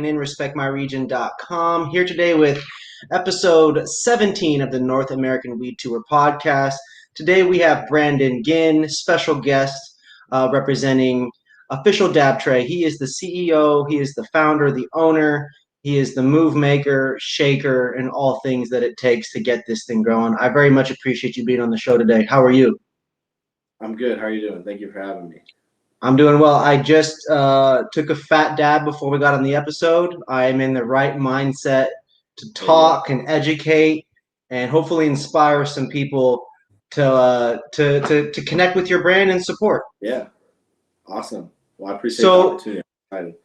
in respectmyregion.com. Here today with episode 17 of the North American Weed Tour podcast. Today we have Brandon Ginn, special guest representing Official Dab Tray. He is the CEO, he is the founder, the owner, he is the move maker, shaker, and all things that it takes to get this thing going. I very much appreciate you being on the show today. How are you? I'm good. How are you doing? Thank you for having me. I'm doing well. I just took a fat dab before we got on the episode. I am in the right mindset to talk and educate and hopefully inspire some people to connect with your brand and support. Yeah, awesome. Well, I appreciate the opportunity. I'm excited.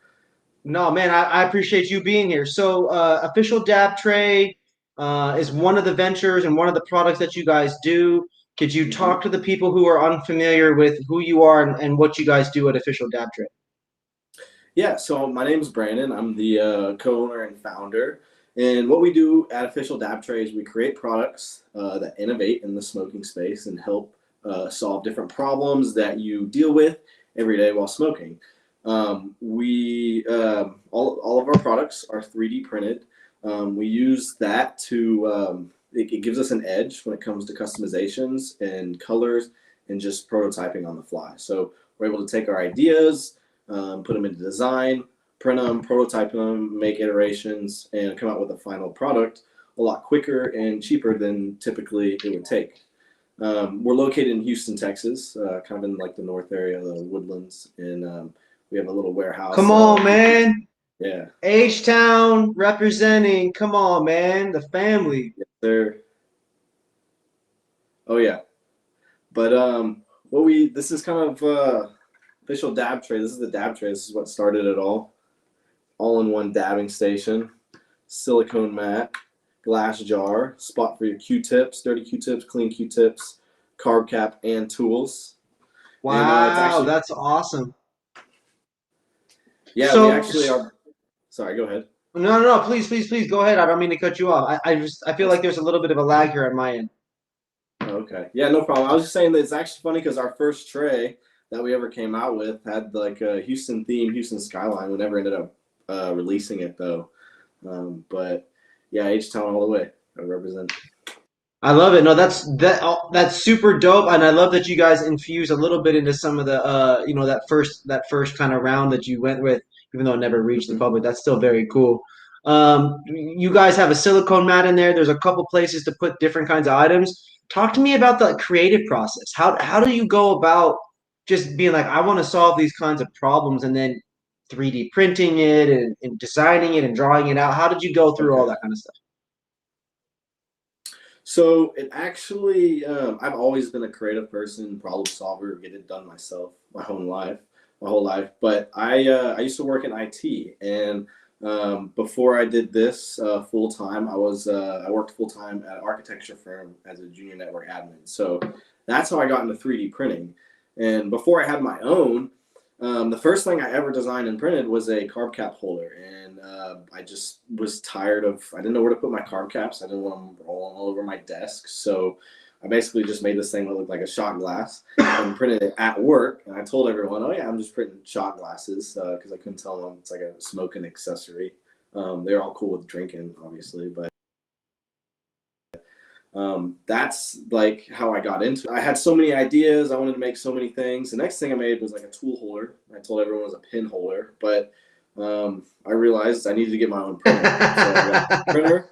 No, man, I appreciate you being here. So, Official Dab Tray is one of the ventures and one of the products that you guys do. Could you talk to the people who are unfamiliar with who you are and what you guys do at Official Dab Tray? Yeah, so my name is Brandon. I'm the co-owner and founder. And what we do at Official Dab Tray is we create products that innovate in the smoking space and help solve different problems that you deal with every day while smoking. All of our products are 3D printed. We use that to it gives us an edge when it comes to customizations and colors and just prototyping on the fly. So we're able to take our ideas, put them into design, print them, prototype them, make iterations, and come out with a final product a lot quicker and cheaper than typically it would take. We're located in Houston, Texas, kind of in like the north area, the Woodlands, and we have a little warehouse. Come on, man. Yeah. H-Town representing. Come on, man. The family. Yes, sir. Oh yeah. But this is kind of Official Dab Tray. This is the Dab Tray. This is what started it all. All-in-one dabbing station, silicone mat, glass jar, spot for your Q-tips, dirty Q-tips, clean Q-tips, carb cap, and tools. Wow, and, that's awesome. Yeah, so, we actually are. Sorry, go ahead. No, please go ahead. I don't mean to cut you off. I feel like there's a little bit of a lag here on my end. Okay, yeah, no problem. I was just saying that it's actually funny because our first tray that we ever came out with had like a Houston theme, Houston skyline. We never ended up releasing it though. But yeah, H-Town all the way. I represent. I love it. No, that's super dope, and I love that you guys infuse a little bit into some of the that first kind of round that you went with, even though it never reached the public. That's still very cool. You guys have a silicone mat in there. There's a couple places to put different kinds of items. Talk to me about the creative process. How do you go about just being like, I want to solve these kinds of problems, and then 3D printing it and designing it and drawing it out? How did you go through all that kind of stuff? So it actually, I've always been a creative person, problem solver, get it done myself my whole life. But I used to work in IT, and before I did this full time, I worked full time at an architecture firm as a junior network admin. So that's how I got into 3D printing. And before I had my own, the first thing I ever designed and printed was a carb cap holder, and I just was tired of, I didn't know where to put my carb caps. I didn't want them rolling all over my desk, so I basically just made this thing that looked like a shot glass and printed it at work. And I told everyone, oh yeah, I'm just printing shot glasses, because I couldn't tell them it's like a smoking accessory. They're all cool with drinking, obviously, but that's like how I got into it. I had so many ideas. I wanted to make so many things. The next thing I made was like a tool holder. I told everyone it was a pin holder, but I realized I needed to get my own printer. So I got a printer.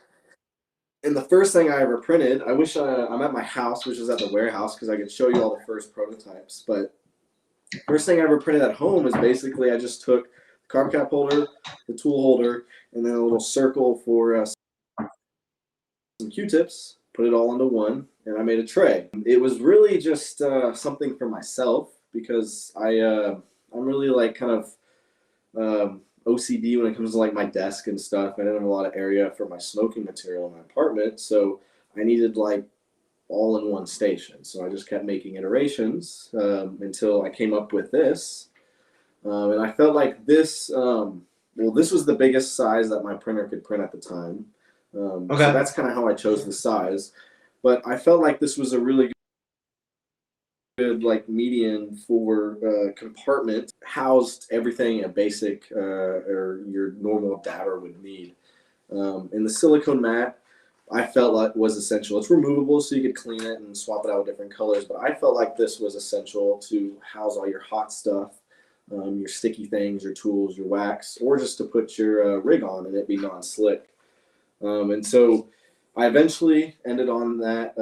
And the first thing I ever printed, I wish I'm at my house, which is at the warehouse, because I could show you all the first prototypes. But first thing I ever printed at home is basically I just took the carb cap holder, the tool holder, and then a little circle for some Q-tips. Put it all into one, and I made a tray. It was really just something for myself, because I'm really like kind of OCD when it comes to like my desk and stuff. I didn't have a lot of area for my smoking material in my apartment, so I needed like all in one station. So I just kept making iterations until I came up with this, and I felt like this. This was the biggest size that my printer could print at the time. So that's kind of how I chose the size, but I felt like this was a really good like median for compartment, housed everything a basic or your normal dabber would need. And the silicone mat, I felt like was essential. It's removable, so you could clean it and swap it out with different colors. But I felt like this was essential to house all your hot stuff, your sticky things, your tools, your wax, or just to put your rig on and it be non-slick. And so I eventually ended on that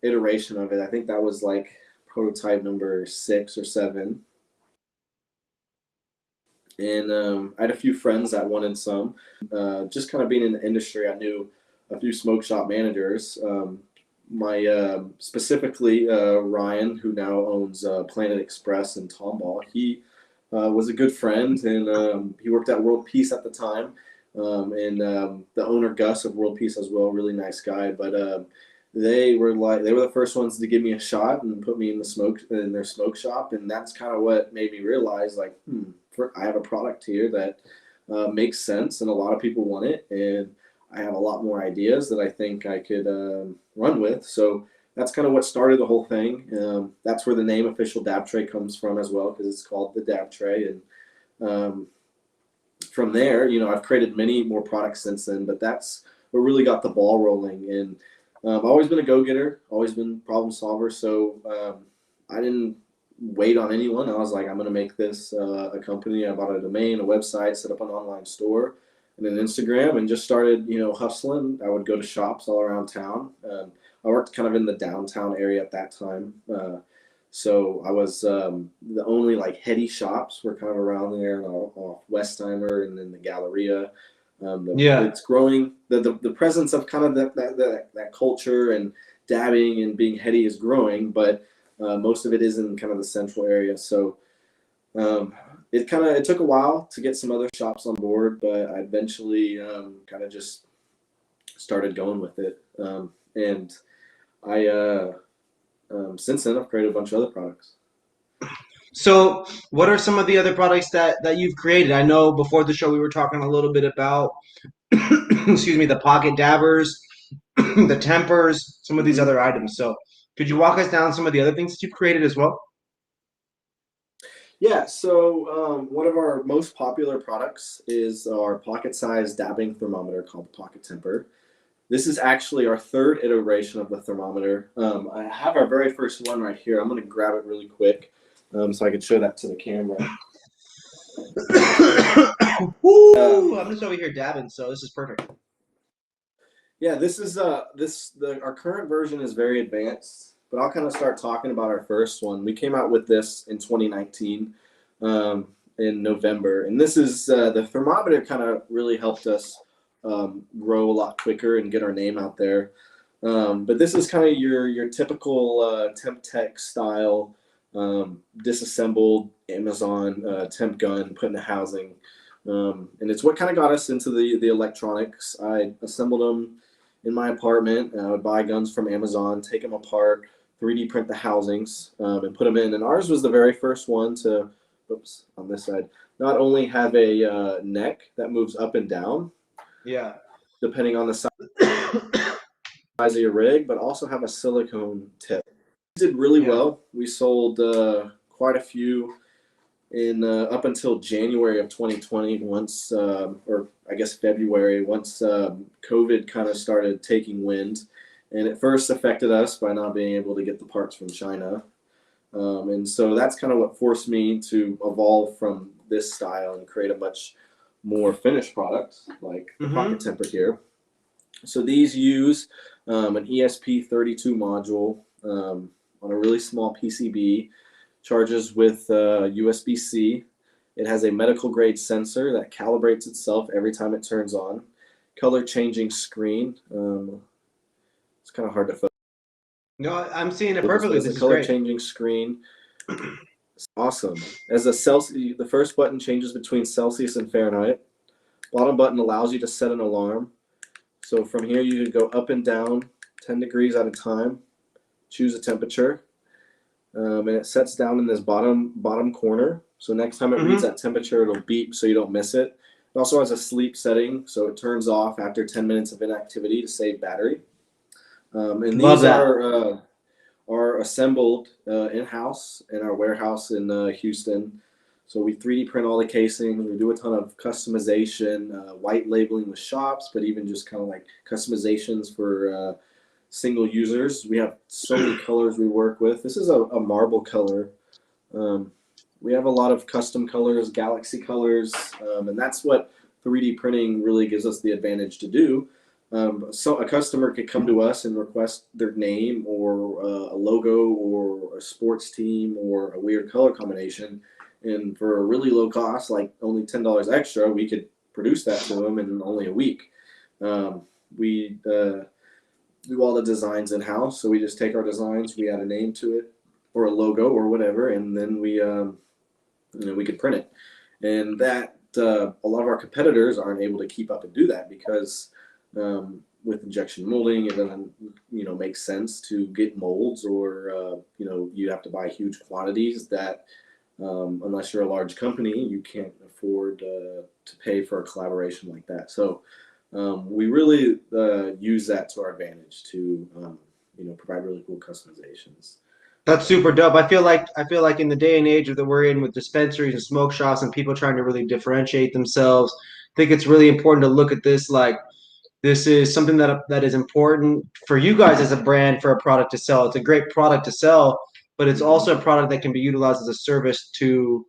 iteration of it. I think that was like prototype number 6 or 7. And I had a few friends that wanted some. Just kind of being in the industry, I knew a few smoke shop managers. Specifically Ryan, who now owns Planet Express in Tomball. He was a good friend, and he worked at World Peace at the time. And the owner Gus of World Peace as well, really nice guy. But they were the first ones to give me a shot and put me in their smoke shop, and that's kind of what made me realize like, I have a product here that makes sense, and a lot of people want it, and I have a lot more ideas that I think I could run with. So that's kind of what started the whole thing. That's where the name Official Dab Tray comes from as well, because it's called the Dab Tray. And from there, I've created many more products since then, but that's what really got the ball rolling. And I've always been a go-getter, always been a problem solver. So I didn't wait on anyone. I was like, I'm going to make this a company. I bought a domain, a website, set up an online store, and an Instagram, and just started, hustling. I would go to shops all around town. I worked kind of in the downtown area at that time. So I was the only like heady shops were kind of around there, off Westheimer and then the Galleria. It's growing. The presence of kind of that culture and dabbing and being heady is growing, but most of it is in kind of the central area. So it took a while to get some other shops on board, but I eventually kind of just started going with it. And I since then I've created a bunch of other products. So, what are some of the other products that you've created? I know before the show we were talking a little bit about, excuse me, the pocket dabbers, the tempers, some of these other items. So, could you walk us down some of the other things that you've created as well? Yeah, so one of our most popular products is our pocket-sized dabbing thermometer called the Pocket Temper. This is actually our 3rd iteration of the thermometer. I have our very first one right here. I'm going to grab it really quick so I can show that to the camera. Woo! I'm just over here dabbing, so this is perfect. Yeah, this is our current version is very advanced, but I'll kind of start talking about our first one. We came out with this in 2019 in November, and this is the thermometer kind of really helped us grow a lot quicker and get our name out there. But this is kind of your typical temp tech style disassembled Amazon temp gun put in the housing. And it's what kind of got us into the electronics. I assembled them in my apartment. I would buy guns from Amazon, take them apart, 3D print the housings, and put them in. And ours was the very first one to, on this side, not only have a neck that moves up and down, depending on the size of your rig, but also have a silicone tip. We did really well. We sold quite a few in up until January of 2020, once, or I guess February, once COVID kind of started taking wind. And it first affected us by not being able to get the parts from China. And so that's kind of what forced me to evolve from this style and create a much more finished product, like the Pocket Temper here. So these use an ESP32 module on a really small PCB, charges with USB-C. It has a medical grade sensor that calibrates itself every time it turns on. Color changing screen. It's kind of hard to focus. No, I'm seeing it perfectly. This is a color changing screen. It's awesome. As a Celsius, the first button changes between Celsius and Fahrenheit. Bottom button allows you to set an alarm. So from here you can go up and down 10 degrees at a time. Choose a temperature. And it sets down in this bottom corner. So next time it reads that temperature, it'll beep so you don't miss it. It also has a sleep setting, so it turns off after 10 minutes of inactivity to save battery. And these are are assembled in-house in our warehouse in Houston. So we 3D print all the casing. We do a ton of customization, white labeling with shops, but even just kind of like customizations for single users. We have so many colors we work with. This is a marble color. We have a lot of custom colors, galaxy colors, and that's what 3D printing really gives us the advantage to do. So a customer could come to us and request their name or a logo or a sports team or a weird color combination. And for a really low cost, like only $10 extra, we could produce that to them in only a week. We do all the designs in-house. So we just take our designs, we add a name to it or a logo or whatever, and then we could print it. And that a lot of our competitors aren't able to keep up and do that because with injection molding, it doesn't make sense to get molds or you have to buy huge quantities that unless you're a large company, you can't afford to pay for a collaboration like that. So we really use that to our advantage to provide really cool customizations. That's super dope. I feel like in the day and age that we're in with dispensaries and smoke shops and people trying to really differentiate themselves, I think it's really important to look at this like this is something that is important for you guys as a brand for a product to sell. It's a great product to sell, but it's also a product that can be utilized as a service to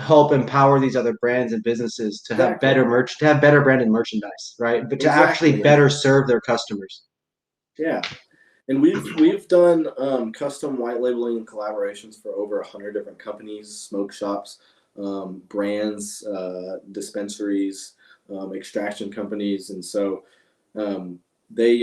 help empower these other brands and businesses to have Exactly. better to have better branded merchandise, right? But to Exactly. actually better serve their customers. Yeah. And we've done custom white labeling collaborations for over 100 different companies, smoke shops, brands, dispensaries, extraction companies, and so they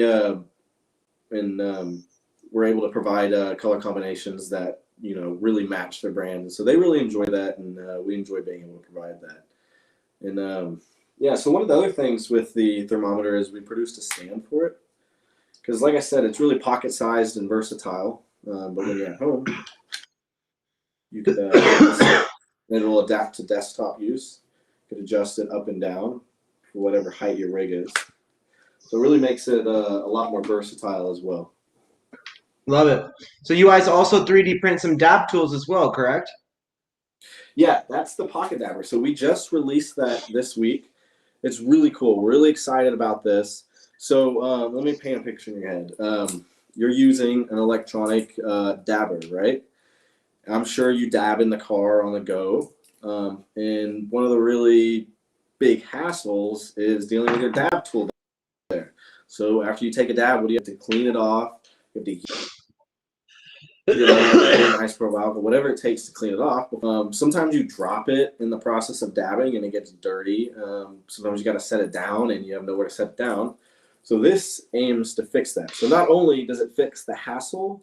we're able to provide color combinations that really match their brand, and so they really enjoy that, and we enjoy being able to provide that. And yeah, so one of the other things with the thermometer is we produced a stand for it. Because like I said, it's really pocket-sized and versatile. But when you're at home, you could it'll adapt to desktop use. You could adjust it up and down for whatever height your rig is. So it really makes it a lot more versatile as well. Love it. So you guys also 3D print some dab tools as well, correct? Yeah, that's the Pocket Dabber. So we just released that this week. It's really cool. We're really excited about this. So let me paint a picture in your head. You're using an electronic dabber, right? I'm sure you dab in the car on the go. And one of the really big hassles is dealing with your dab tool there. So after you take a dab, what do you have to clean it off? You have to nice profile, but whatever it takes to clean it off. Sometimes you drop it in the process of dabbing and it gets dirty. Sometimes you got to set it down and you have nowhere to set it down. So this aims to fix that. So not only does it fix the hassle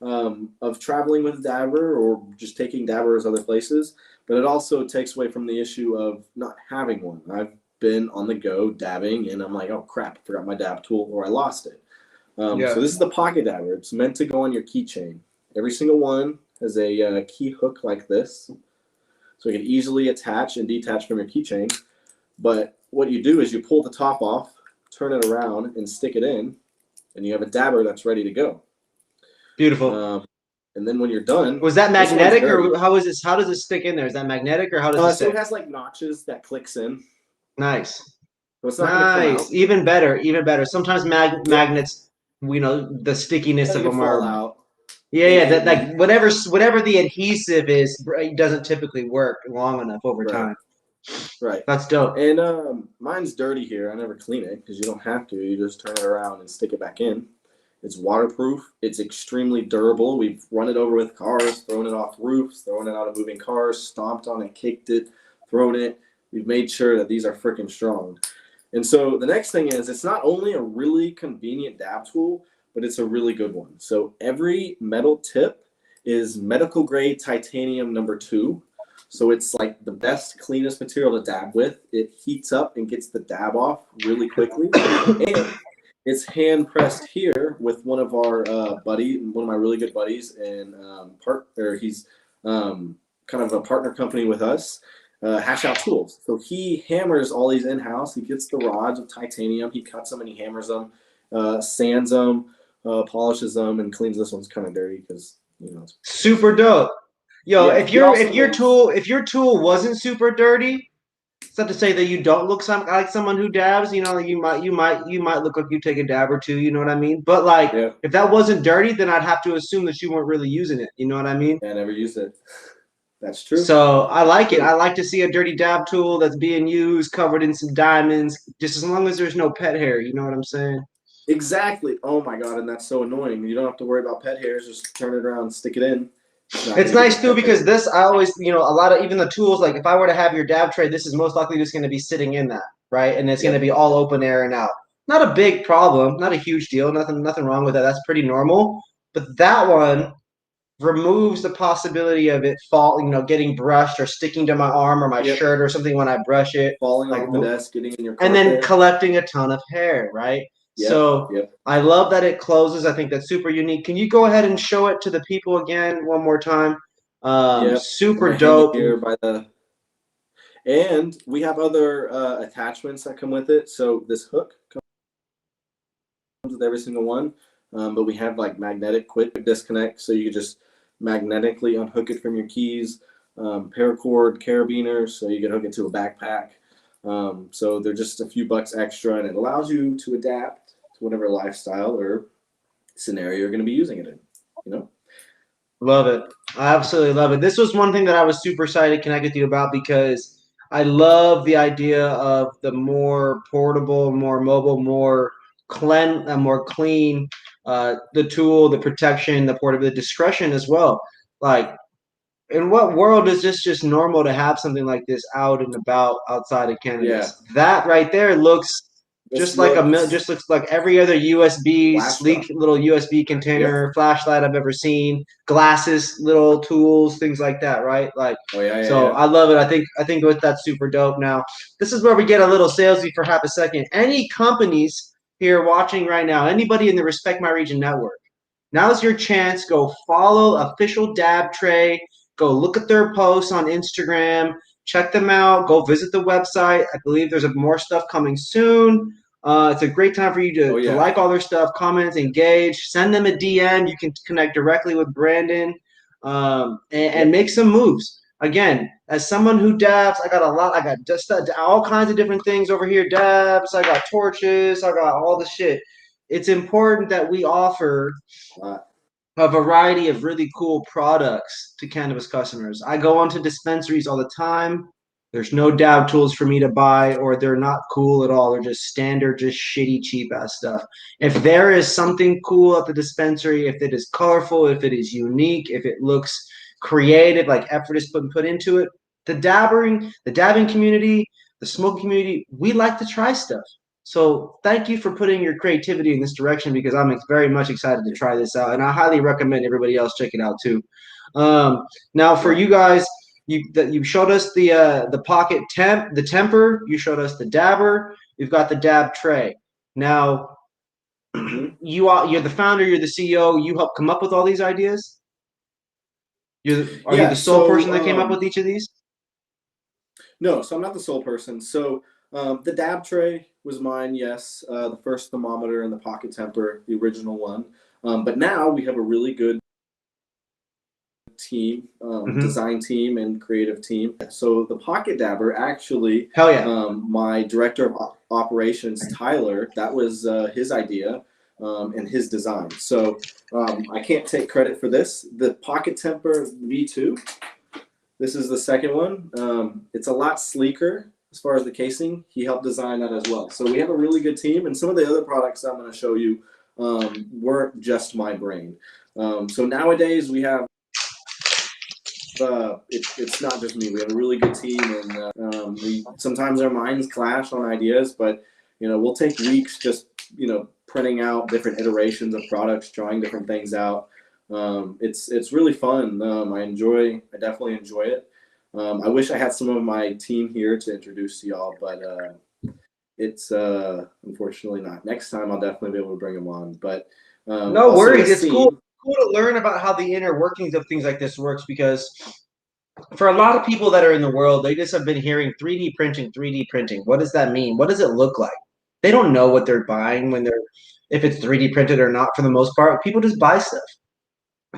of traveling with a dabber or just taking dabbers other places, but it also takes away from the issue of not having one. I've been on the go dabbing and I'm like, oh crap, I forgot my dab tool or I lost it. So this is the Pocket Dabber. It's meant to go on your keychain. Every single one has a key hook like this, so you can easily attach and detach from your keychain. But what you do is you pull the top off, turn it around, and stick it in, and you have a dabber that's ready to go. Beautiful. And then when you're done, was that magnetic or how is this? How does it stick in there? Is that magnetic or how does it stick? So it has like notches that clicks in. Nice. So it's not nice. Come out. Even better. Even better. Sometimes magnets, the stickiness of them are. Out. Yeah. That like whatever the adhesive is, it doesn't typically work long enough over time. Right. That's dope. And mine's dirty here. I never clean it because you don't have to. You just turn it around and stick it back in. It's waterproof. It's extremely durable. We've run it over with cars, thrown it off roofs, thrown it out of moving cars, stomped on it, kicked it, thrown it. We've made sure that these are freaking strong. And so the next thing is it's not only a really convenient dab tool, but it's a really good one. So every metal tip is medical grade titanium #2. So it's like the best, cleanest material to dab with. It heats up and gets the dab off really quickly. And it's hand pressed here with one of our one of my really good buddies, and he's kind of a partner company with us, Hash Out Tools. So he hammers all these in house. He gets the rods of titanium, he cuts them and he hammers them, sands them, polishes them and cleans. This one's kind of dirty because it's Super dope. Yo, yeah. if He also makes if your tool wasn't super dirty, it's not to say that you don't look like someone who dabs. You know, you might look like you take a dab or two. You know what I mean? But like, yeah. if that wasn't dirty, then I'd have to assume that you weren't really using it. You know what I mean? I never used it. That's true. So I That's like it. true. I like to see a dirty dab tool that's being used, covered in some diamonds, just as long as there's no pet hair. You know what I'm saying? Exactly. Oh my god, and that's so annoying. You don't have to worry about pet hairs. Just turn it around, and stick it in. It's not It's going to give nice you too pet because hair. this I always a lot of even the tools like if I were to have your dab tray, this is most likely just going to be sitting in that right, and it's going to Yep. be all open air and out. Not a big problem, not a huge deal, nothing wrong with that. That's pretty normal. But that one removes the possibility of it getting brushed or sticking to my arm or my Yep. shirt or something when I brush it, Falling like off the desk, getting in your and then carpet. collecting a ton of hair, right? Yep. So Yep. I love that it closes. I think that's super unique. Can you go ahead and show it to the people again one more time? Yep. I'm Super gonna hang it dope. here by the. And we have other attachments that come with it. So this hook comes with every single one, but we have like magnetic quick disconnect, so you can just magnetically unhook it from your keys. Paracord carabiners, so you can hook it to a backpack. So they're just a few bucks extra, and it allows you to adapt to whatever lifestyle or scenario you're going to be using it in. You know. Love it. I absolutely love it. This was one thing that I was super excited to connect with you about because I love the idea of the more portable, more mobile, more clean, the tool, the protection, the portability, the discretion as well. Like, in what world is this just normal to have something like this out and about outside of Yeah. cannabis? That right there looks This looks just looks like every other USB flashed sleek up. little USB Yep. container flashlight I've ever seen. Glasses, little tools, things like that, right? Like, Oh yeah, yeah, so yeah. I love it. I think that's super dope. Now, this is where we get a little salesy for half a second. Any companies here watching right now, anybody in the Respect My Region network, now's your chance. Go follow official Dab Tray. Go look at their posts on Instagram. Check them out. Go visit the website. I believe there's more stuff coming soon. It's a great time for you Oh to yeah. like all their stuff, comment, engage, send them a DM. You can connect directly with Brandon and Yep. make some moves. Again, as someone who dabs, I got a lot. I got just all kinds of different things over here. Dabs. I got torches. I got all the shit. It's important that we offer a variety of really cool products to cannabis customers. I go onto dispensaries all the time. There's no dab tools for me to buy, or they're not cool at all. They're just standard, just shitty, cheap ass stuff. If there is something cool at the dispensary, if it is colorful, if it is unique, if it looks creative, like effort is put into it, the dabbing community, the smoking community, we like to try stuff. So thank you for putting your creativity in this direction because I'm very much excited to try this out, and I highly recommend everybody else check it out too. Now for Yeah. you guys, you showed us the pocket the temper. You showed us the dabber. You've got the dab tray. Now Mm-hmm. you're the founder. You're the CEO. You helped come up with all these ideas. Are you Yeah. the sole person So that came up with each of these? no, so I'm not the sole person. So the dab tray was mine, yes. The first thermometer and the pocket temper, the original one. But now we have a really good team, Mm-hmm. design team and creative team. So the pocket dabber actually, Hell yeah. my director of operations, Tyler, that was his idea and his design. So I can't take credit for this. The pocket temper V2. This is the second one. It's a lot sleeker as far as the casing. He helped design that as well. So we have a really good team, and some of the other products I'm going to show you weren't just my brain. So nowadays we have it's not just me. We have a really good team, and we sometimes our minds clash on ideas, but we'll take weeks just printing out different iterations of products, trying different things out. It's really fun. I definitely enjoy it. I wish I had some of my team here to introduce to y'all, but it's unfortunately not. Next time I'll definitely be able to bring them on. But No also a worries. It's scene. cool to learn about how the inner workings of things like this works because for a lot of people that are in the world, they just have been hearing 3D printing, 3D printing. What does that mean? What does it look like? They don't know what they're buying when they're if it's 3D printed or not for the most part. People just buy stuff.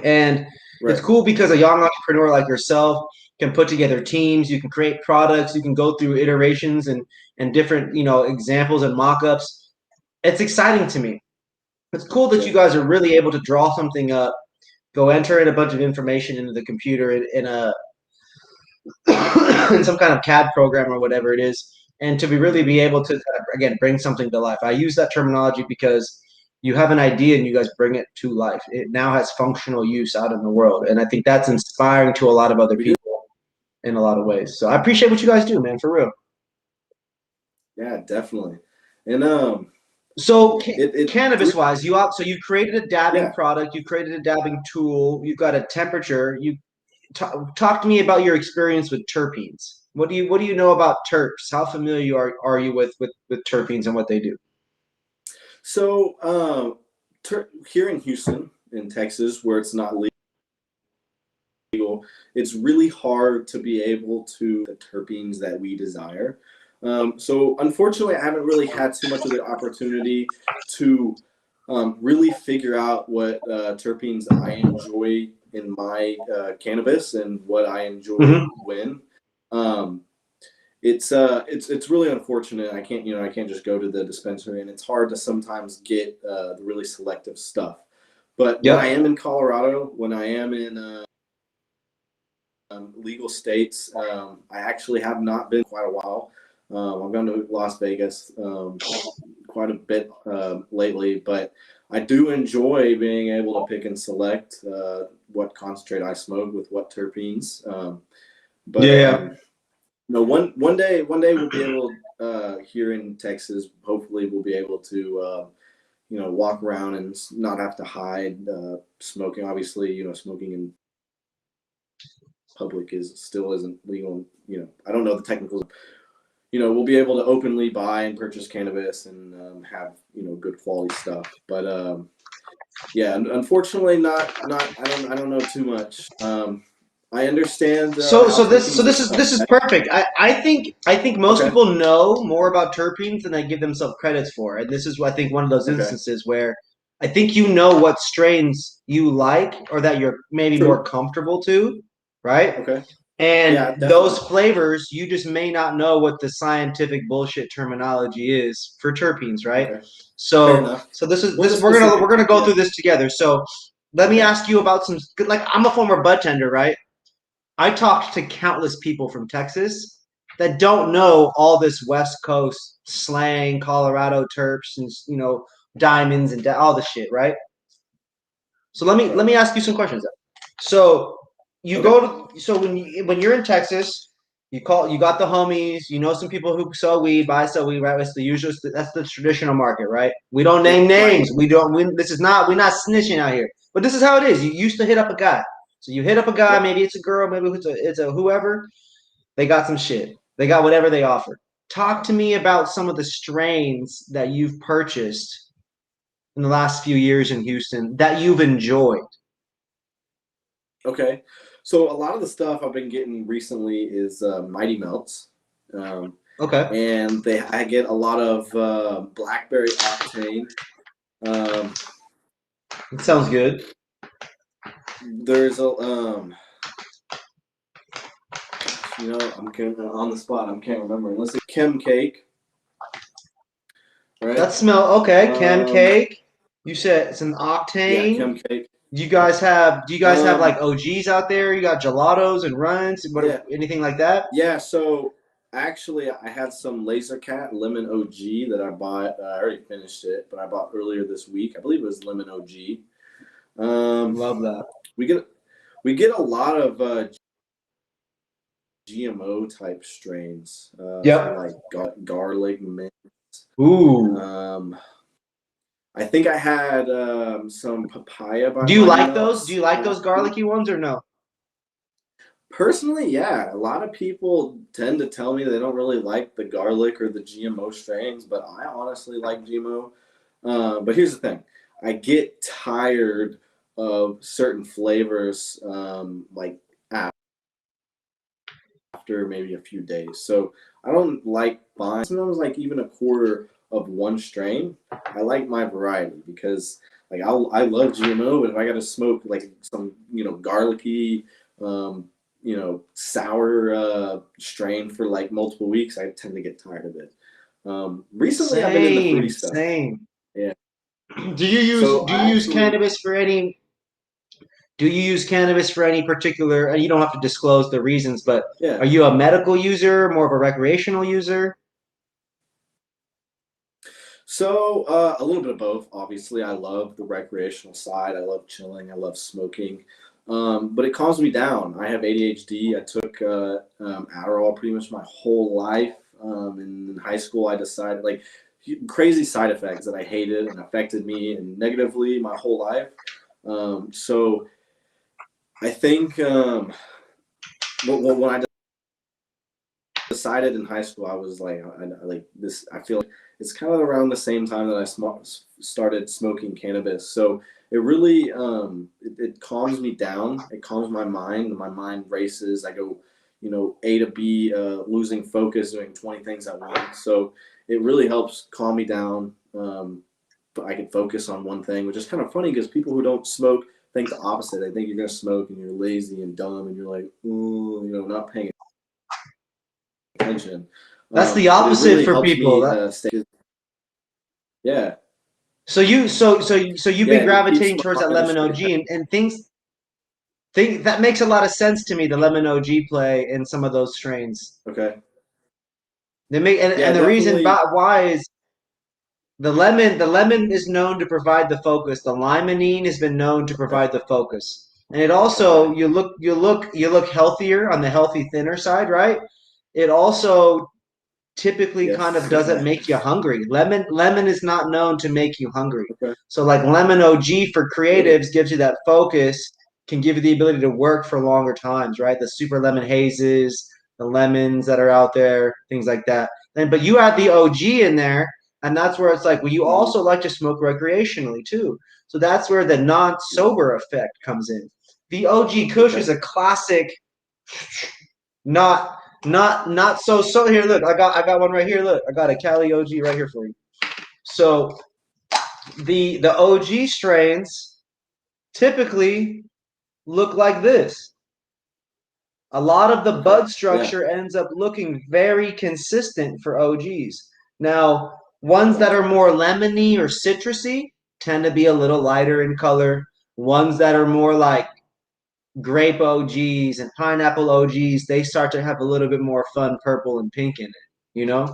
And it's Right. cool because a young entrepreneur like yourself can put together teams, you can create products, you can go through iterations and different, examples and mock-ups. It's exciting to me. It's cool that Yeah. you guys are really able to draw something up, go enter in a bunch of information into the computer in a in some kind of CAD program or whatever it is, and to really be able to again bring something to life. I use that terminology because you have an idea and you guys bring it to life. It now has functional use out in the world, and I think that's inspiring to a lot of other people in a lot of ways. So I appreciate what you guys do, man, for real. Yeah, definitely. And So it cannabis wise, so you created a dabbing yeah. product, you created a dabbing tool, you've got a temperature. You talk to me about your experience with terpenes. What do you know about terps? How familiar are you with terpenes and what they do? So here in Houston, in Texas, where it's not legal, it's really hard to be able to the terpenes that we desire. So unfortunately, I haven't really had too much of the opportunity to really figure out what terpenes I enjoy in my cannabis and what I enjoy Mm-hmm. when. Um, it's really unfortunate. I can't just go to the dispensary, and it's hard to sometimes get the really selective stuff. But when I Yep. am in Colorado, when I am in legal states, I actually have not been quite a while. I've gone to Las Vegas quite a bit lately, but I do enjoy being able to pick and select what concentrate I smoke with what terpenes. But Yeah. one day we'll be able here in Texas. Hopefully, we'll be able to walk around and not have to hide smoking. Obviously, smoking in public still isn't legal. I don't know the technicals. We'll be able to openly buy and purchase cannabis and have good quality stuff. But yeah, unfortunately, not. I don't know too much. I understand So how so this so terpenes this is affect. this is perfect. I think most Okay. people know more about terpenes than they give themselves credits for, and this is I think one of those Okay. instances where I think you know what strains you like or that you're maybe more True. comfortable to, right? Okay. And Yeah, those definitely. flavors, you just may not know what the scientific bullshit terminology is for terpenes, right? Okay. Fair So, enough. so this is What's a this we're specific gonna term? go Yeah. through this together. So, let me Okay. ask you about some like I'm a former bud tender, right? I talked to countless people from Texas that don't know all this West Coast slang, Colorado terps, and diamonds and all this shit, right? So let Right. me ask you some questions. So you Okay. go to so when you're in Texas, you got the homies, you know some people who sell weed, sell weed, right? That's the usual. That's the traditional market, right? We don't Yeah. name Right. names. We don't. This is not. We're not snitching out here. But this is how it is. You used to hit up a guy. So you hit up a guy. Yep. Maybe it's a girl. Maybe it's a whoever. They got some shit. They got whatever they offer. Talk to me about some of the strains that you've purchased in the last few years in Houston that you've enjoyed. Okay. So a lot of the stuff I've been getting recently is Mighty Melts. Um, Okay, and I get a lot of blackberry octane. Um, it sounds good. there's a gosh, I'm on the spot. I can't remember. Unless it's Chem Cake, right? That smell okay. Chem Um, cake. You said it's an yeah, octane. Chem Cake. Do you guys have Um, like OGs out there? You got gelatos and runs, yeah, anything like that? yeah. So actually, I have some Laser Cat Lemon OG that I bought. I already finished it, but I bought earlier this week. I believe it was Lemon OG. Um, Love that. we get we get a lot of GMO type strains. Some Yep. like garlic mint. Ooh. Um, I think I had some papaya by Do you Mighty like those? Do Melts you like last those week. garlicky ones or no? Personally, yeah, a lot of people tend to tell me they don't really like the garlic or the GMO strains, but I honestly like GMO. But here's the thing: I get tired of certain flavors, like after maybe a few days. So I don't like buying sometimes like even a quarter of one strain. I like my variety because like I love GMO, but if I got to smoke like some garlicky, sour strain for like multiple weeks, I tend to get tired of it. Recently, I've been in the fruity stuff. Same. Yeah. Do you use So do you I use actually, cannabis for any do you use cannabis for any particular, and you don't have to disclose the reasons, but yeah. are you a medical user, more of a recreational user? So a little bit of both. Obviously, I love the recreational side. I love chilling. I love smoking, but it calms me down. I have ADHD. I took Adderall pretty much my whole life. In high school, I decided like crazy side effects that I hated and affected me and negatively my whole life. So I think when I decided in high school, I was like, I like this. I feel like it's kind of around the same time that I started smoking cannabis. So it really it calms me down. It calms my mind. My mind races. I go, A to B, losing focus, doing 20 things at once. So it really helps calm me down. But I can focus on one thing, which is kind of funny because people who don't smoke think the opposite. They think you're gonna smoke and you're lazy and dumb and you're like, ooh, not paying attention. That's the But it opposite really for helps people. me stay. Yeah, So you've yeah, been it keeps gravitating my towards that mind lemon straight. OG, and think that makes a lot of sense to me. The lemon OG play in some of those strains. Okay. They make Yeah, and the reason definitely. why is the lemon is known to provide the focus. The limonene has been known to Okay. provide the focus. And it also Okay. you look healthier on the healthy thinner side, right? It also typically kind Yes. of doesn't make you hungry. Lemon is not known to make you hungry. Okay. So like lemon OG for Really? creatives gives you that focus, can give you the ability to work for longer times, right? The super lemon hazes, the lemons that are out there, things like that. And but you add the OG in there, and that's where it's like, well, you Mhm. also like to smoke recreationally too. So that's where the non-sober effect comes in. The OG Kush Okay. is a classic, not so here. Look, I got one right here. Look, I got a Cali OG right here for you. So the OG strains typically look like this. A lot of the Okay. bud Yeah. structure ends up looking very consistent for OGs. Now, ones that Gotcha. are more lemony or citrusy tend to be a little lighter in color. Ones that are more like grape OGs and pineapple OGs, they start to have a little bit more fun purple and pink in it, you know?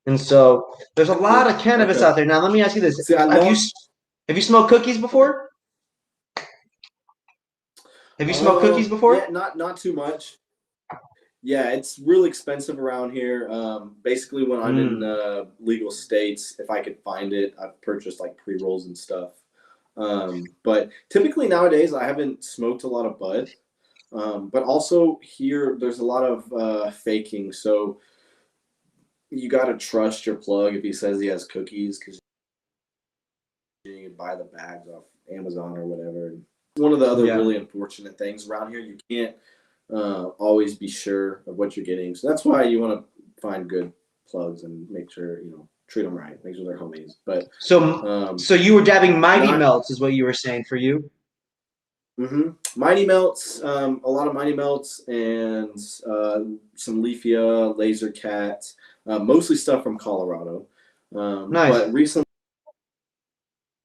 And so there's a lot Cool. of cannabis Okay. out there. Now let me ask you this. See, I Have you love. have you smoked cookies Okay. before? Have you smoked cookies Yeah, before? not too much. Yeah, it's really expensive around here. Basically, when I'm in Mm. legal states, if I could find it, I've purchased like pre rolls and stuff. But typically nowadays, I haven't smoked a lot of bud. But also here, there's a lot of faking. So you got to trust your plug if he says he has cookies because you can buy the bags off Amazon or whatever. One of the other Yeah. really unfortunate things around here, you can't always be sure of what you're getting. So that's why you want to find good plugs and make sure treat them right, make sure they're homies. But So you were dabbing Mighty not Melts, is what you were saying for you. Mighty Melts, a lot of Mighty Melts and some Leafia, Laser Cat, mostly stuff from Colorado. Nice. But recently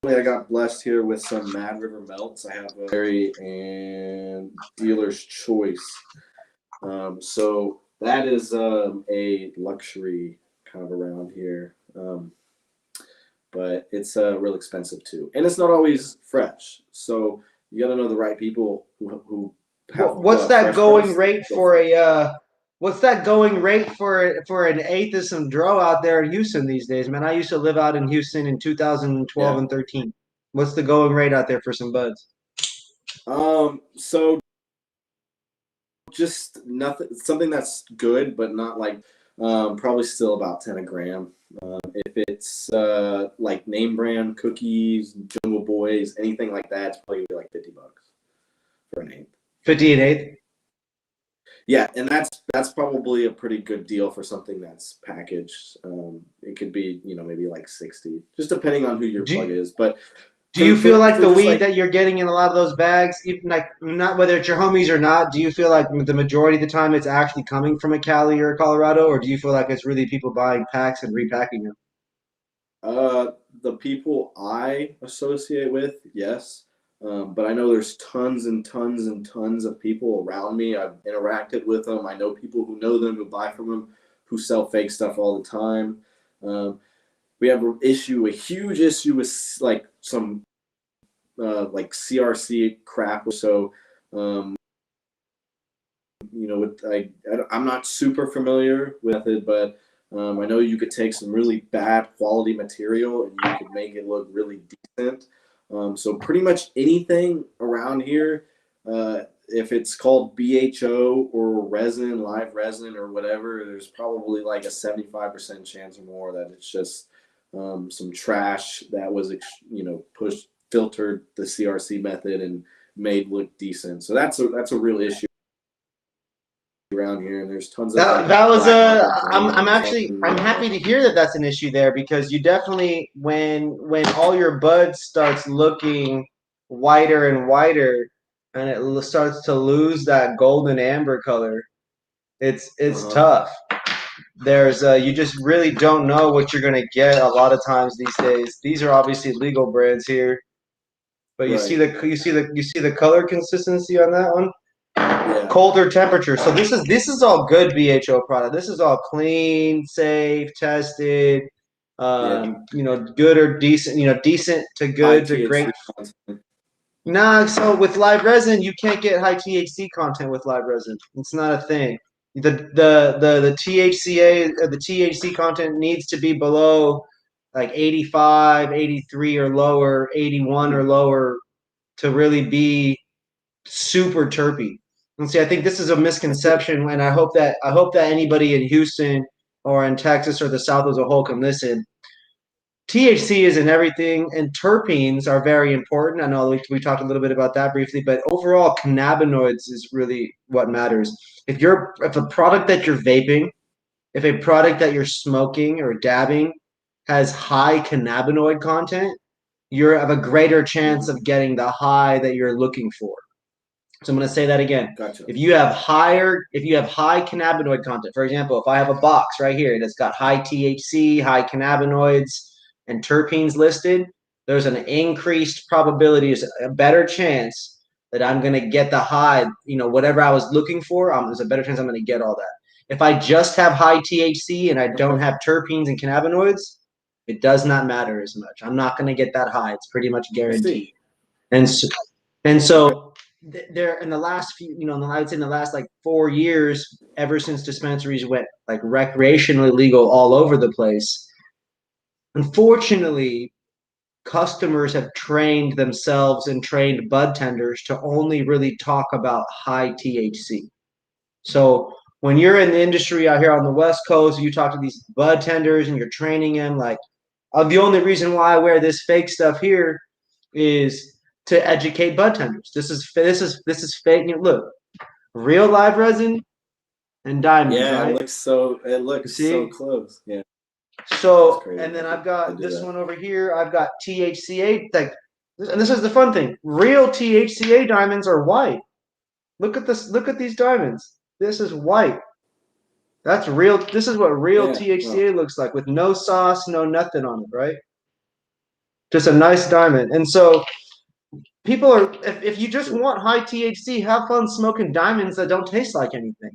I got blessed here with some Mad River Melts. I have a berry and dealer's choice. So that is a luxury kind of around here. But it's real expensive too. And it's not always fresh. So you got to know the right people who have What's that fresh going pricing. rate for what's that going rate for an eighth of some dro out there in Houston these days, man? I used to live out in Houston in 2012 Yeah. and 13. What's the going rate out there for some buds? So just nothing, something that's good, but not like probably still about 10 a gram. If it's like name brand cookies, Jungle Boys, anything like that, it's probably like $50 for an eighth. 50 and eighth? Yeah, and that's probably a pretty good deal for something that's packaged. It could be, maybe like 60, just depending on who your Do plug you, is. But do you feel like for the just weed like that you're getting in a lot of those bags, even like not whether it's your homies or not, do you feel like the majority of the time it's actually coming from a Cali or a Colorado, or do you feel like it's really people buying packs and repacking them? the people I associate with, yes. But I know there's tons and tons and tons of people around me. I've interacted with them. I know people who know them, who buy from them, who sell fake stuff all the time. Um, we have a huge issue with like some like CRC crap. So, um, I'm not super familiar with it, but I know you could take some really bad quality material and you could make it look really decent. So pretty much anything around here, if it's called BHO or resin, live resin or whatever, there's probably like a 75% chance or more that it's just some trash that was, pushed, filtered the CRC method and made look decent. So that's a real issue around here, and there's tons of like That was black a. market I'm brands. actually I'm happy to hear that that's an issue there because you definitely when all your bud starts looking whiter and whiter and starts to lose that golden amber color, it's Uh-huh. tough. There's you just really don't know what you're gonna get a lot of times these days. These are obviously legal brands here, but Right. you see the color consistency on that one. Yeah. Colder temperature. So this is all good BHO product. This is all clean, safe, tested. Yeah. Good or decent. Decent to High good to great. THC content. Nah, so with live resin, you can't get high THC content with live resin. It's not a thing. The THC content needs to be below like 85, 83 or lower, 81 or lower to really be super terpy. And see, I think this is a misconception, and I hope that anybody in Houston or in Texas or the South as a whole can listen. THC is in everything, and terpenes are very important. I know we talked a little bit about that briefly, but overall, cannabinoids is really what matters. If a product that you're vaping, if a product that you're smoking or dabbing has high cannabinoid content, you have a greater chance Mm-hmm. of getting the high that you're looking for. So I'm going to say that again. Gotcha. If you have high cannabinoid content, for example, if I have a box right here that's got high THC, high cannabinoids, and terpenes listed, there's an increased probability, a better chance that I'm going to get the high, whatever I was looking for. There's a better chance I'm going to get all that. If I just have high THC and I don't Okay. have terpenes and cannabinoids, it does not matter as much. I'm not going to get that high. It's pretty much I see. guaranteed. And so, and Okay. so there in the last few, I'd say in the last like 4 years, ever since dispensaries went like recreationally legal all over the place, unfortunately, customers have trained themselves and trained bud tenders to only really talk about high THC. So when you're in the industry out here on the West Coast, you talk to these bud tenders and you're training them like, the only reason why I wear this fake stuff here is to educate bud tenders. This is fake. Look, real live resin and diamonds, Yeah, right? it You looks so see? close. Yeah, that's So, crazy and then that I've they got do this that. one over here. I've got THCA. And this is the fun thing. Real THCA diamonds are white. Look at this. Look at these diamonds. This is white. That's real. This is what real Yeah. Well, THCA looks like with no sauce, no nothing on it, right? Just a nice diamond. And so people are, if you just sure. want high THC, have fun smoking diamonds that don't taste like anything.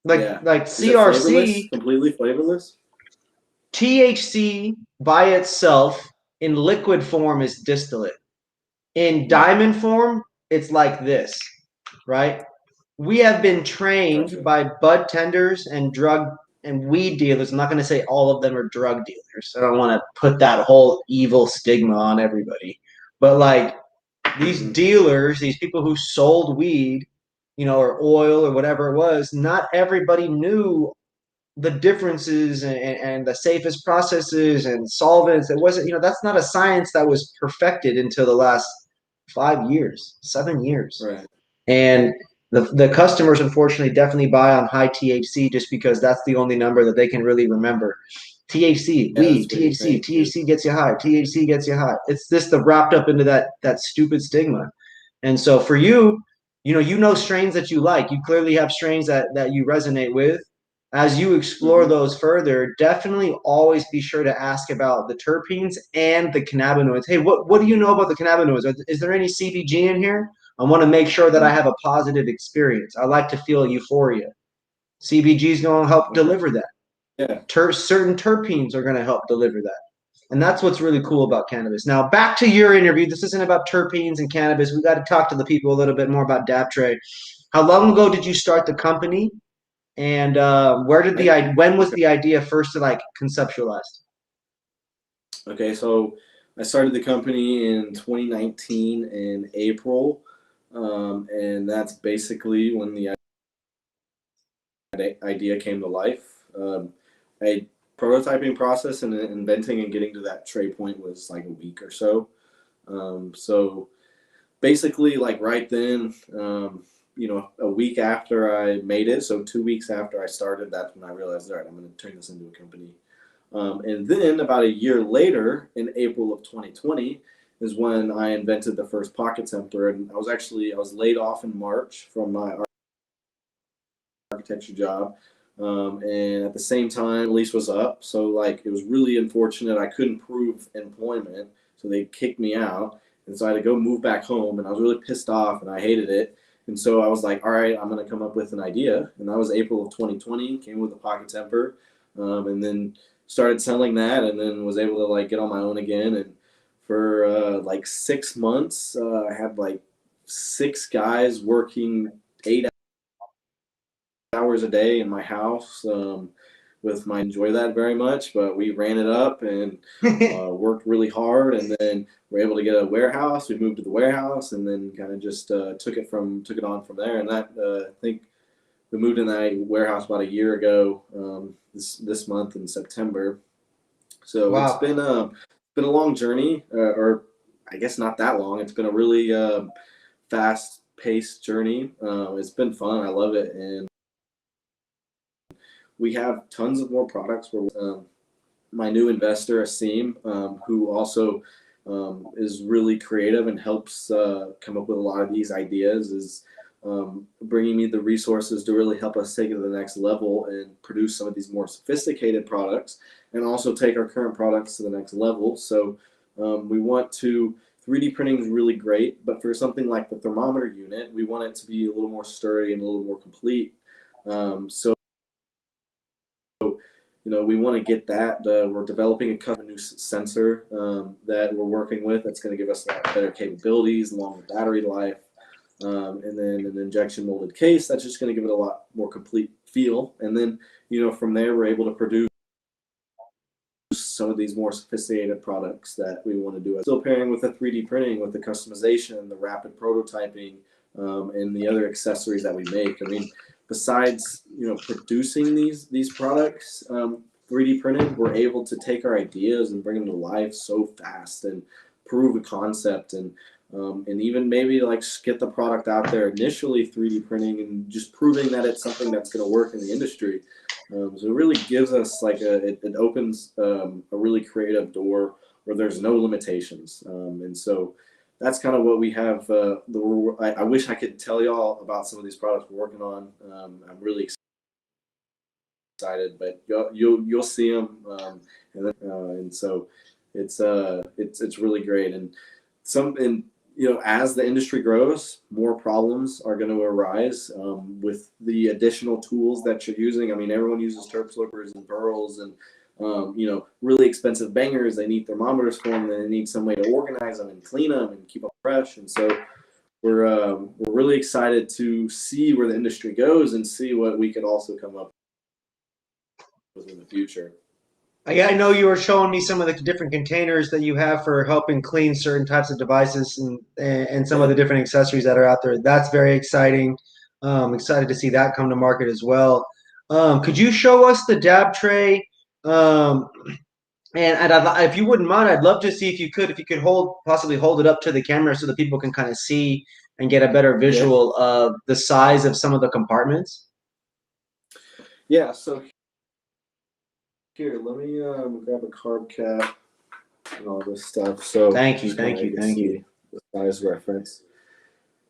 Yeah. Like Is it flavorless? CRC, Completely flavorless? THC by itself in liquid form is distillate. In Hmm. diamond form, it's like this, right? We have been trained Gotcha. by bud tenders and drug and weed dealers. I'm not going to say all of them are drug dealers. I don't want to put that whole evil stigma on everybody. But like these Mm-hmm. dealers, these people who sold weed, or oil or whatever it was, not everybody knew the differences and the safest processes and solvents. It wasn't, that's not a science that was perfected until the last 5 years, 7 years. Right. And The customers, unfortunately, definitely buy on high THC just because that's the only number that they can really remember. THC, Yeah, that's weed, what you THC, think. Yeah. THC gets you high, THC gets you high. It's just the wrapped up into that stupid stigma. And so for you, you know strains that you like. You clearly have strains that you resonate with. As you explore Hmm. those further, definitely always be sure to ask about the terpenes and the cannabinoids. Hey, what do you know about the cannabinoids? Is there any CBG in here? I want to make sure that I have a positive experience. I like to feel euphoria. CBG is going to help Okay. deliver that. Yeah. Certain terpenes are going to help deliver that. And that's what's really cool about cannabis. Now, back to your interview. This isn't about terpenes and cannabis. We got to talk to the people a little bit more about Dabtray. How long ago did you start the company? And where did I when was the idea first like conceptualized? Okay, so I started the company in 2019 in April, and that's basically when the idea came to life. A prototyping process and inventing and getting to that tray point was like a week or so. So basically, like right then, a week after I made it, so 2 weeks after I started, that's when I realized, all right, I'm going to turn this into a company. And then about a year later, in April of 2020, is when I invented the first pocket temperature. And I was laid off in March from my architecture job. And at the same time, lease was up. So like it was really unfortunate. I couldn't prove employment, so they kicked me out. And so I had to go move back home, and I was really pissed off, and I hated it. And so I was like, all right, I'm gonna come up with an idea. And that was April of 2020. Came with a pocket temper, and then started selling that, and then was able to like get on my own again. And for like 6 months, I had like 6 guys working 8 hours a day in my house. With my enjoy that very much, but we ran it up and worked really hard, and then we're able to get a warehouse. We moved to the warehouse, and then kind of just took it on from there. And that I think we moved in that warehouse about a year ago, this month in September. So it's Wow. been a long journey, or I guess not that long. It's been a really fast paced journey. It's been fun. I love it, and we have tons of more products. Where my new investor, Asim, who also is really creative and helps come up with a lot of these ideas, is bringing me the resources to really help us take it to the next level and produce some of these more sophisticated products, and also take our current products to the next level. So we want to. 3D printing is really great, but for something like the thermometer unit, we want it to be a little more sturdy and a little more complete. So we want to get that. We're developing a custom new sensor that we're working with that's going to give us a lot better capabilities, longer battery life, and then an injection molded case that's just going to give it a lot more complete feel. And then, from there, we're able to produce some of these more sophisticated products that we want to do. Still pairing with the 3D printing, with the customization, the rapid prototyping, and the other accessories that we make. I mean, besides producing these products 3D printed, we're able to take our ideas and bring them to life so fast and prove a concept, and even maybe like get the product out there initially 3D printing and just proving that it's something that's going to work in the industry. So it really gives us like it opens a really creative door where there's no limitations, and so that's kind of what we have. I wish I could tell y'all about some of these products we're working on. I'm really excited, but you'll see them, and so it's really great. And as the industry grows, more problems are going to arise with the additional tools that you're using. I mean, everyone uses terp slippers and pearls and really expensive bangers. They need thermometers for them, and they need some way to organize them and clean them and keep them fresh. And so we're really excited to see where the industry goes and see what we could also come up with in the future. I know you were showing me some of the different containers that you have for helping clean certain types of devices and some of Yeah. the different accessories that are out there. That's very exciting. Excited to see that come to market as well. Could you show us the dab tray? Um, and if you wouldn't mind, I'd love to see if you could possibly hold it up to the camera so that people can kind of see and get a better Yeah. visual of the size of some of the compartments? Yeah. So here, let me grab a carb cap and all this stuff. So Thank you, just kind thank of you, can thank you. see the size reference.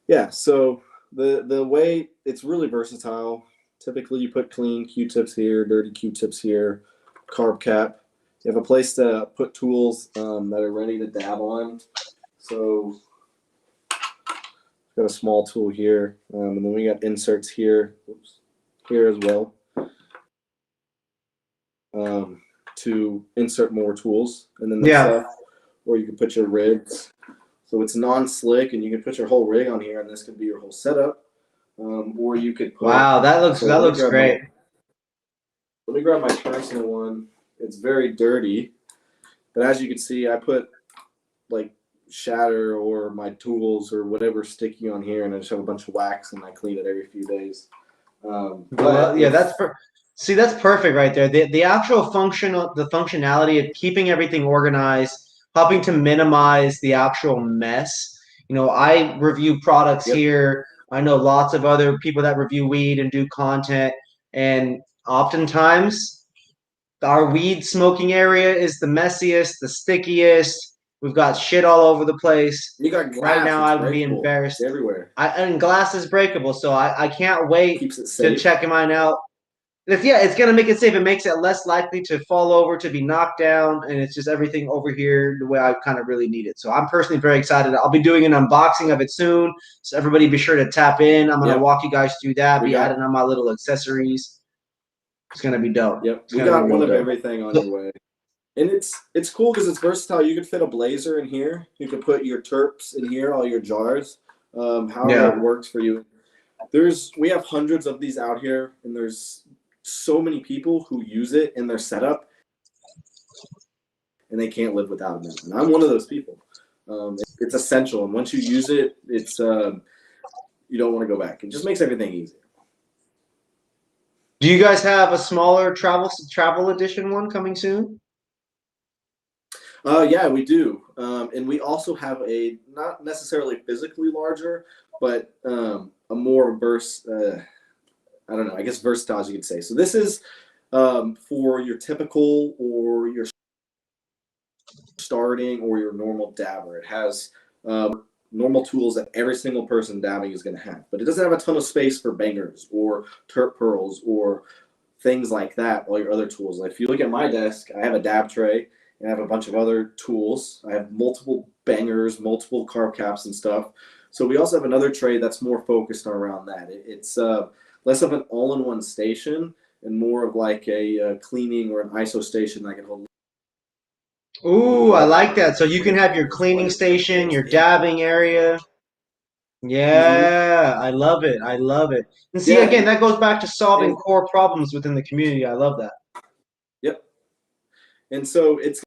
Yeah. So the way it's really versatile. Typically, you put clean Q-tips here, dirty Q-tips here, carb cap. You have a place to put tools that are ready to dab on. So got a small tool here, and then we got inserts here, here as well, to insert more tools, and then this Yeah. stuff, or you can put your rigs. So it's non-slick, and you can put your whole rig on here, and this could be your whole setup. Or you could put. Wow, So that looks great. let me grab my personal one. It's very dirty, but as you can see, I put like shatter or my tools or whatever sticky on here, and I just have a bunch of wax, and I clean it every few days. But Well, yeah, if see, that's perfect right there. The actual the functionality of keeping everything organized, helping to minimize the actual mess. You know, I review products Yep, here. I know lots of other people that review weed and do content, and oftentimes our weed smoking area is the messiest, the stickiest. We've got shit all over the place. you got Right glass. now, It's I would be breakable. It's embarrassed. everywhere. And glass is breakable, so I can't wait Keeps it to safe. check mine out. Yeah, it's gonna make it safe. It makes it less likely to fall over, to be knocked down, and it's just everything over here the way I kind of really need it. So I'm personally very excited. I'll be doing an unboxing of it soon, so everybody be sure to tap in. I'm gonna Yep, walk you guys through that. we Be got adding on my little accessories. It's gonna be dope. yep, It's we gonna be got real one of dope. everything on your way. And it's cool because it's versatile. You could fit a blazer in here. You could put your terps in here, all your jars, however it Yeah. works for you. We have hundreds of these out here, and there's so many people who use it in their setup, and they can't live without them. And I'm one of those people. It's essential, and once you use it, it's you don't want to go back. It just makes everything easier. Do you guys have a smaller travel edition one coming soon? Yeah, we do, and we also have a not necessarily physically larger, but a more I don't know. I guess versatile, as you could say. So this is for your typical or your starting or your normal dabber. It has normal tools that every single person dabbing is going to have, but it doesn't have a ton of space for bangers or terp pearls or things like that. All your other tools. Like if you look at my desk, I have a dab tray and I have a bunch of other tools. I have multiple bangers, multiple carb caps and stuff. So we also have another tray that's more focused around that. It's less of an all-in-one station and more of like a cleaning or an ISO station that can hold Ooh, I like that. So you can have your bangers, cleaning whatever station, goes your in. dabbing area. Mm-hmm. Yeah, I love it. I love it. And see, Yeah, again, that goes back to solving and core problems within the community. I love that. yep. And so it's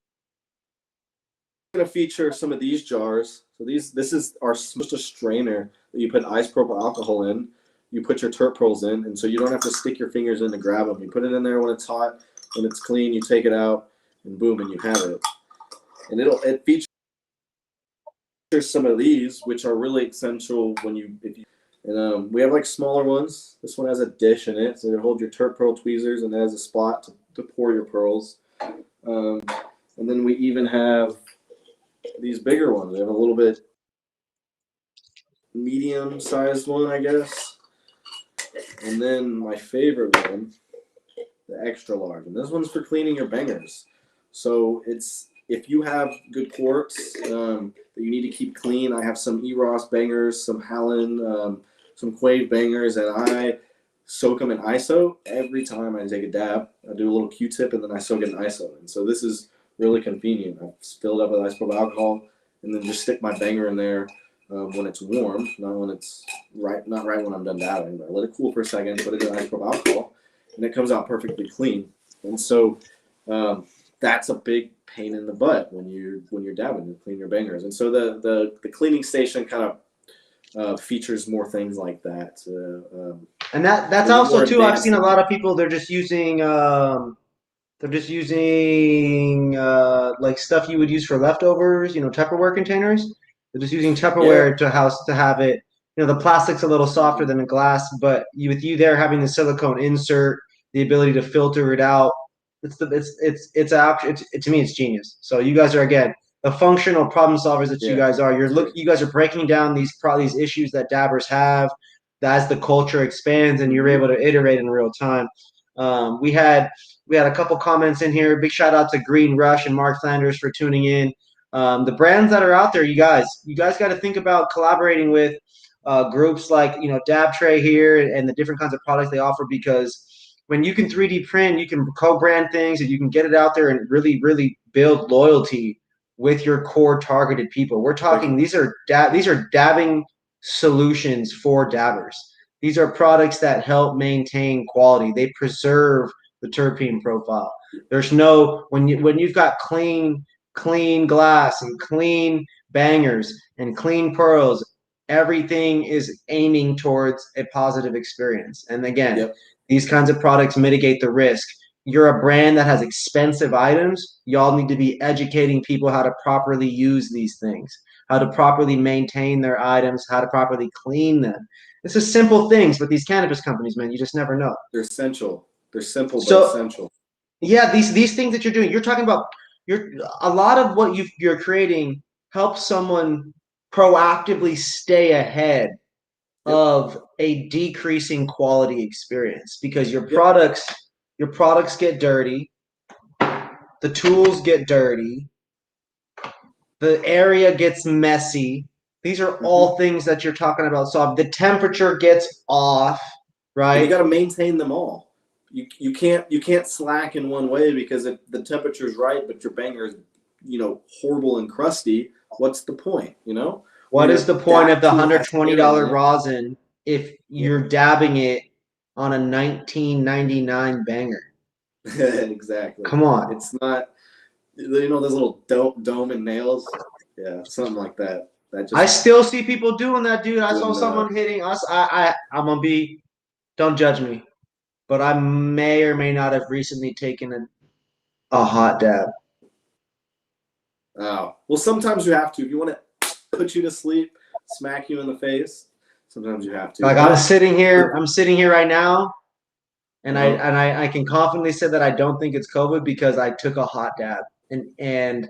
going to feature some of these jars. So this is our just a strainer that you put isopropyl alcohol in. You put your terp pearls in, and so you don't have to stick your fingers in to grab them. You put it in there when it's hot, when it's clean, you take it out, and boom, and you have it. And it features some of these, which are really essential when if you. And we have like smaller ones. This one has a dish in it, so you hold your terp pearl tweezers, and it has a spot to pour your pearls. Um, and then we even have these bigger ones. We have a little bit medium-sized one, I guess. And then my favorite one, the extra large. And this one's for cleaning your bangers. So it's if you have good quartz that you need to keep clean. I have some Eros bangers, some Hallen, some Quave bangers, and I soak them in ISO every time I take a dab. I do a little Q-tip and then I soak it in ISO. And so this is really convenient. I've filled up with isopropyl alcohol and then just stick my banger in there when it's warm, not right when I'm done dabbing. But I let it cool for a second, put it in isopropyl alcohol, and it comes out perfectly clean. And so that's a big pain in the butt when you're dabbing and clean your bangers. And so the cleaning station kind of features more things like that. And that's Maybe more also too. I've advanced seen a than lot that. of people. They're just using like stuff you would use for leftovers. You know, Tupperware containers. They're just using Yeah, Tupperware to have it. the plastic's a little softer than the glass, but with you there having the silicone insert, the ability to filter it out, to me it's genius. So you guys are, again, the functional problem solvers that you guys are. You guys are breaking down these issues that dabbers have as the culture expands, and you're able to iterate in real time. We had a couple comments in here. Big shout out to Green Rush and Mark Flanders for tuning in. The brands that are out there, you guys got to think about collaborating with groups like Dab Tray here and the different kinds of products they offer, because when you can 3D print, you can co-brand things and you can get it out there and really, really build loyalty with your core targeted people. We're talking these are dabbing solutions for dabbers. These are products that help maintain quality. They preserve the terpene profile. There's no when you've got clean glass and clean bangers and clean pearls, everything is aiming towards a positive experience. And again, these kinds of products mitigate the risk. You're a brand that has expensive items. Y'all need to be educating people how to properly use these things, how to properly maintain their items, how to properly clean them. It's just simple things, but these cannabis companies, man, you just never know. They're essential. They're simple but essential. Yeah, these things that you're doing, you're talking about. A lot of what you're creating helps someone proactively stay ahead of a decreasing quality experience, because your products get dirty, the tools get dirty, the area gets messy. These are all things that you're talking about. So the temperature gets off, right? And you got to maintain them all. You can't slack in one way, because if the temperature's right but your banger is horrible and crusty, what's the point? What is the point of the $120 rosin if you're dabbing it on a 1999 banger? Exactly. Come on. It's not, those little dome and nails. Yeah, something like that. I still see people doing that, dude. I saw someone hitting us. I'm gonna be. Don't judge me, but I may or may not have recently taken a hot dab. Oh, well, sometimes you have to. If you want to put you to sleep, smack you in the face, sometimes you have to. Like I'm sitting here right now, and I can confidently say that I don't think it's COVID, because I took a hot dab, and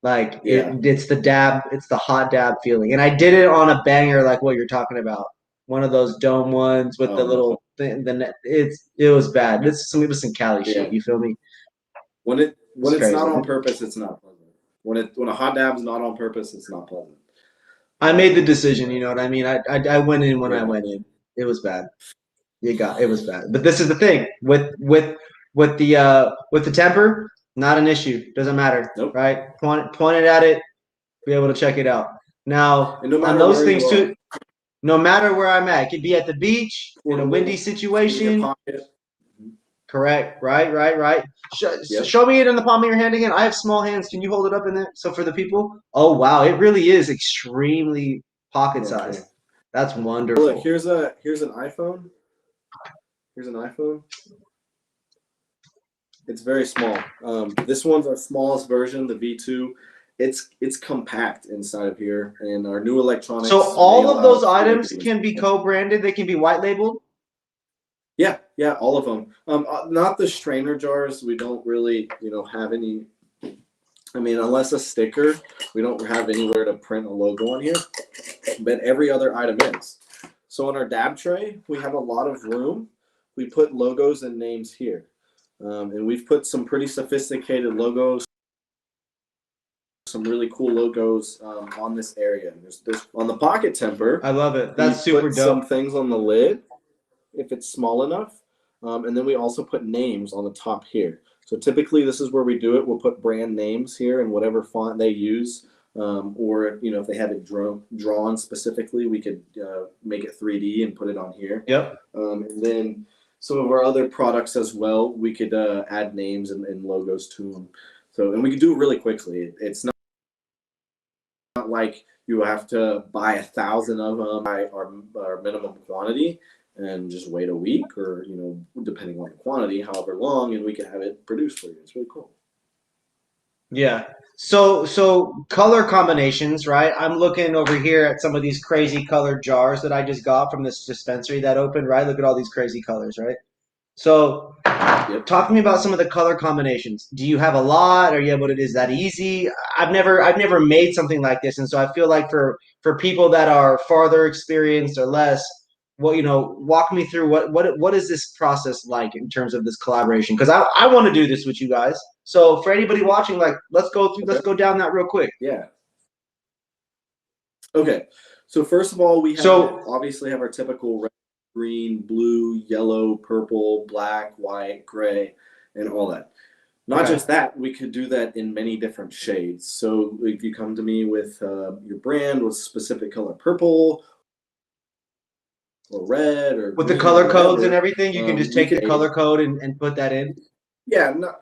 like it's the hot dab feeling, and I did it on a banger like what you're talking about, one of those dome ones with the little thing. It was bad. It was some Cali shit. You feel me? When it's not on purpose, it's not pleasant. When a hot dab's not on purpose, it's not pleasant. I made the decision. You know what I mean? I went in when I went in. It was bad. It was bad. But this is the thing with the temper, not an issue. Doesn't matter, right? Point it at it, be able to check it out. Now on those things too. No matter where I'm at, it could be at the beach in a windy situation. Correct. Right. Show me it in the palm of your hand again. I have small hands. Can you hold it up in there? So for the people, oh wow, it really is extremely pocket sized. That's wonderful. Look, here's an iPhone. Here's an iPhone. It's very small. This one's our smallest version, the V2. It's compact inside of here, and our new electronics. So all of those items can be co-branded. They can be white labeled. Yeah, all of them. Not the strainer jars. We don't really, have any. I mean, unless a sticker, we don't have anywhere to print a logo on here. But every other item is. So on our dab tray, we have a lot of room. We put logos and names here, and we've put some pretty sophisticated logos. Some really cool logos on this area. There's on the pocket temper. I love it. That's super dope. Some things on the lid, if it's small enough. And then we also put names on the top here. So typically this is where we do it. We'll put brand names here and whatever font they use. Or, if they have it drawn specifically, we could make it 3D and put it on here. Yep. And then some of our other products as well, we could add names and logos to them. So, and we can do it really quickly. It's not like you have to buy 1,000 of them by our minimum quantity and just wait a week, or depending on the quantity, however long, and we can have it produced for you. It's really cool. Yeah. So color combinations, right? I'm looking over here at some of these crazy colored jars that I just got from this dispensary that opened, right? Look at all these crazy colors, right? So Yep. talk to me about some of the color combinations. Do you have a lot? Are you able to, is that easy? I've never made something like this, and so I feel like for people that are farther experienced or less, well, walk me through what is this process like in terms of this collaboration? Because I want to do this with you guys. So for anybody watching, like let's Okay. go down that real quick. Yeah. Okay. So first of all, we have So obviously have our typical red, green, blue, yellow, purple, black, white, gray, and all that. Not okay, just that, we could do that in many different shades. So if you come to me with your brand with specific color purple or red or with the green or color codes and whatever, everything, you can just we take the could color code and put that in. yeah, not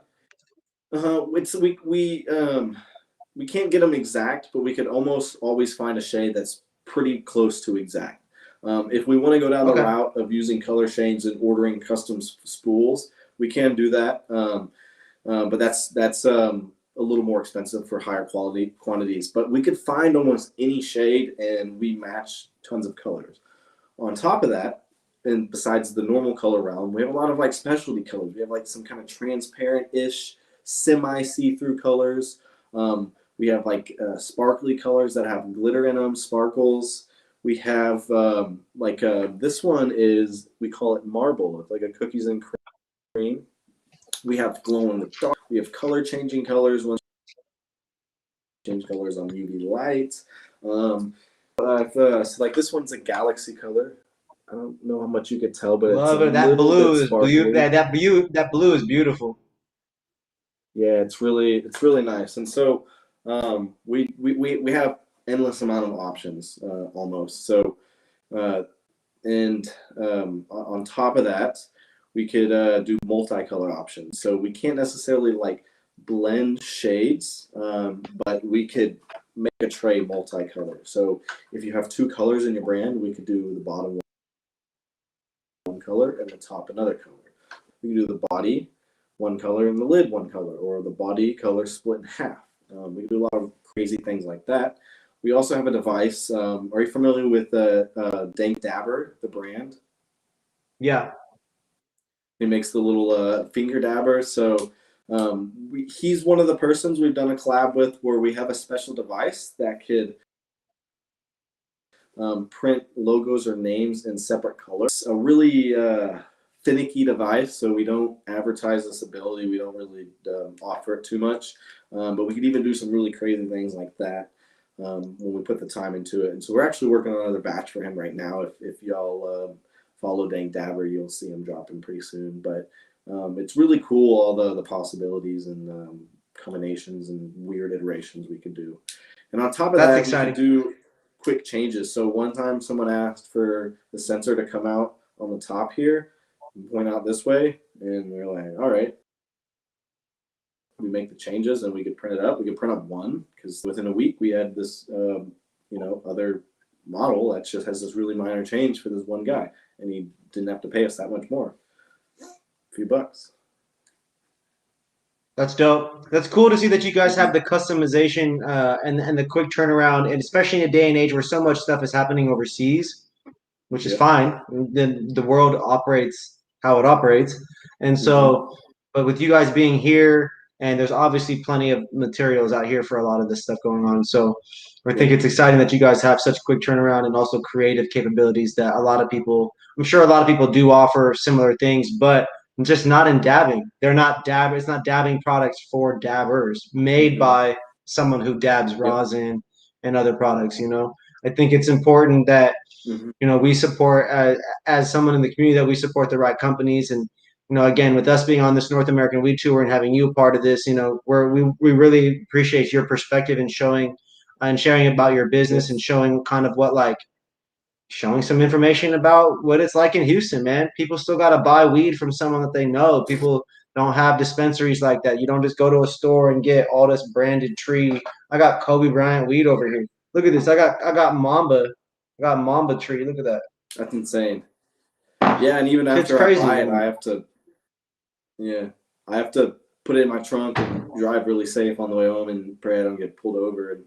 it's we can't get them exact, but we could almost always find a shade that's pretty close to exact. If we want to go down the Okay. route of using color shades and ordering custom spools, we can do that. But that's a little more expensive for higher quality quantities. But we could find almost any shade, and we match tons of colors. On top of that, and besides the normal color realm, we have a lot of like specialty colors. We have like some kind of transparent-ish, semi-see-through colors. We have like sparkly colors that have glitter in them, sparkles. We have this one is we call it marble. It's like a cookies and cream. We have glow in the dark. We have color changing colors when change colors on UV lights. Um, so like this one's a galaxy color. I don't know how much you could tell, but it's a Love it. That little bit blue is beautiful. sparkly. That blue is beautiful. Yeah, it's really nice. And so we have endless amount of options almost. So uh, and on top of that, we could do multicolor options. So we can't necessarily like blend shades, but we could make a tray multicolor. So if you have two colors in your brand, we could do the bottom one color and the top another color. We could do the body one color and the lid one color, or the body color split in half. We do a lot of crazy things like that. We also have a device. Are you familiar with Dagger, the brand? Yeah. He makes the little finger dabber. So he's one of the persons we've done a collab with where we have a special device that could print logos or names in separate colors. A really finicky device, so we don't advertise this ability. We don't really offer it too much, but we could even do some really crazy things like that when we put the time into it. And so we're actually working on another batch for him right now. If y'all follow Dank Dabber, you'll see him dropping pretty soon. But it's really cool, all the possibilities and combinations and weird iterations we could do. And on top of That's that, we could exciting. do quick changes. So one time someone asked for the sensor to come out on the top here and point out this way, and we're like, all right. We make the changes and we could print it up. We could print up one because within a week we had this, other model that just has this really minor change for this one guy, and he didn't have to pay us that much more, a few bucks. That's dope. That's cool to see that you guys have the customization and the quick turnaround, and especially in a day and age where so much stuff is happening overseas, which is Yep. fine. Then the world operates how it operates, and Mm-hmm. so, but with you guys being here, and there's obviously plenty of materials out here for a lot of this stuff going on. So I think Yep. it's exciting that you guys have such quick turnaround and also creative capabilities that a lot of people, I'm sure a lot of people do offer similar things, but just not in dabbing. They're not dab. It's not dabbing products for dabbers made Mm-hmm. by someone who dabs Yep. rosin and other products. I think it's important that Mm-hmm. we support as someone in the community that we support the right companies. And again, with us being on this North American Weed Tour and having you a part of this, we really appreciate your perspective and showing and sharing about your business Yep. and showing kind of what, like, showing some information about what it's like in Houston, man. People still got to buy weed from someone that they know. People don't have dispensaries like that. You don't just go to a store and get all this branded tree. I got Kobe Bryant weed over here. Look at this. I got Mamba. I got Mamba tree. Look at that. That's insane. Yeah, and even Shit's after I crazy, buy it, man. I have to put it in my trunk and drive really safe on the way home and pray I don't get pulled over and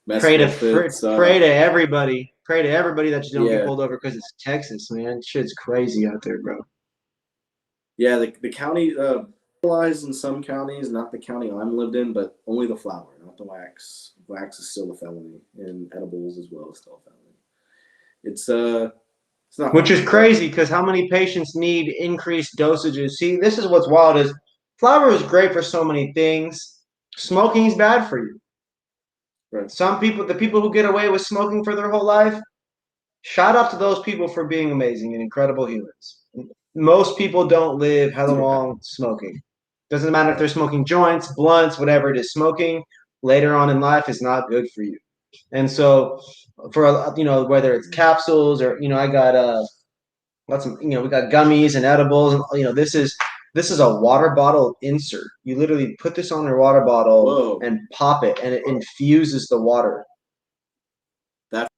mess Pray to with. It's pray to everybody. Pray to everybody that you don't get yeah. pulled over because it's Texas, man. Shit's crazy out there, bro. Yeah, the county legalized in some counties, not the county I'm lived in, but only the flower, not the wax. Wax is still a felony, and edibles as well is still a felony. It's not Which fun. is crazy because how many patients need increased dosages? See, this is what's wild is flower is great for so many things. Smoking is bad for you. Right. Some people, the people who get away with smoking for their whole life, shout out to those people for being amazing and incredible humans. Most people don't live hella long smoking. Doesn't matter if they're smoking joints, blunts, whatever it is. Smoking later on in life is not good for you. And so, for whether it's capsules or I got lots of we got gummies and edibles, and this is a water bottle insert. You literally put this on your water bottle Whoa. and pop it, and it infuses the water. That's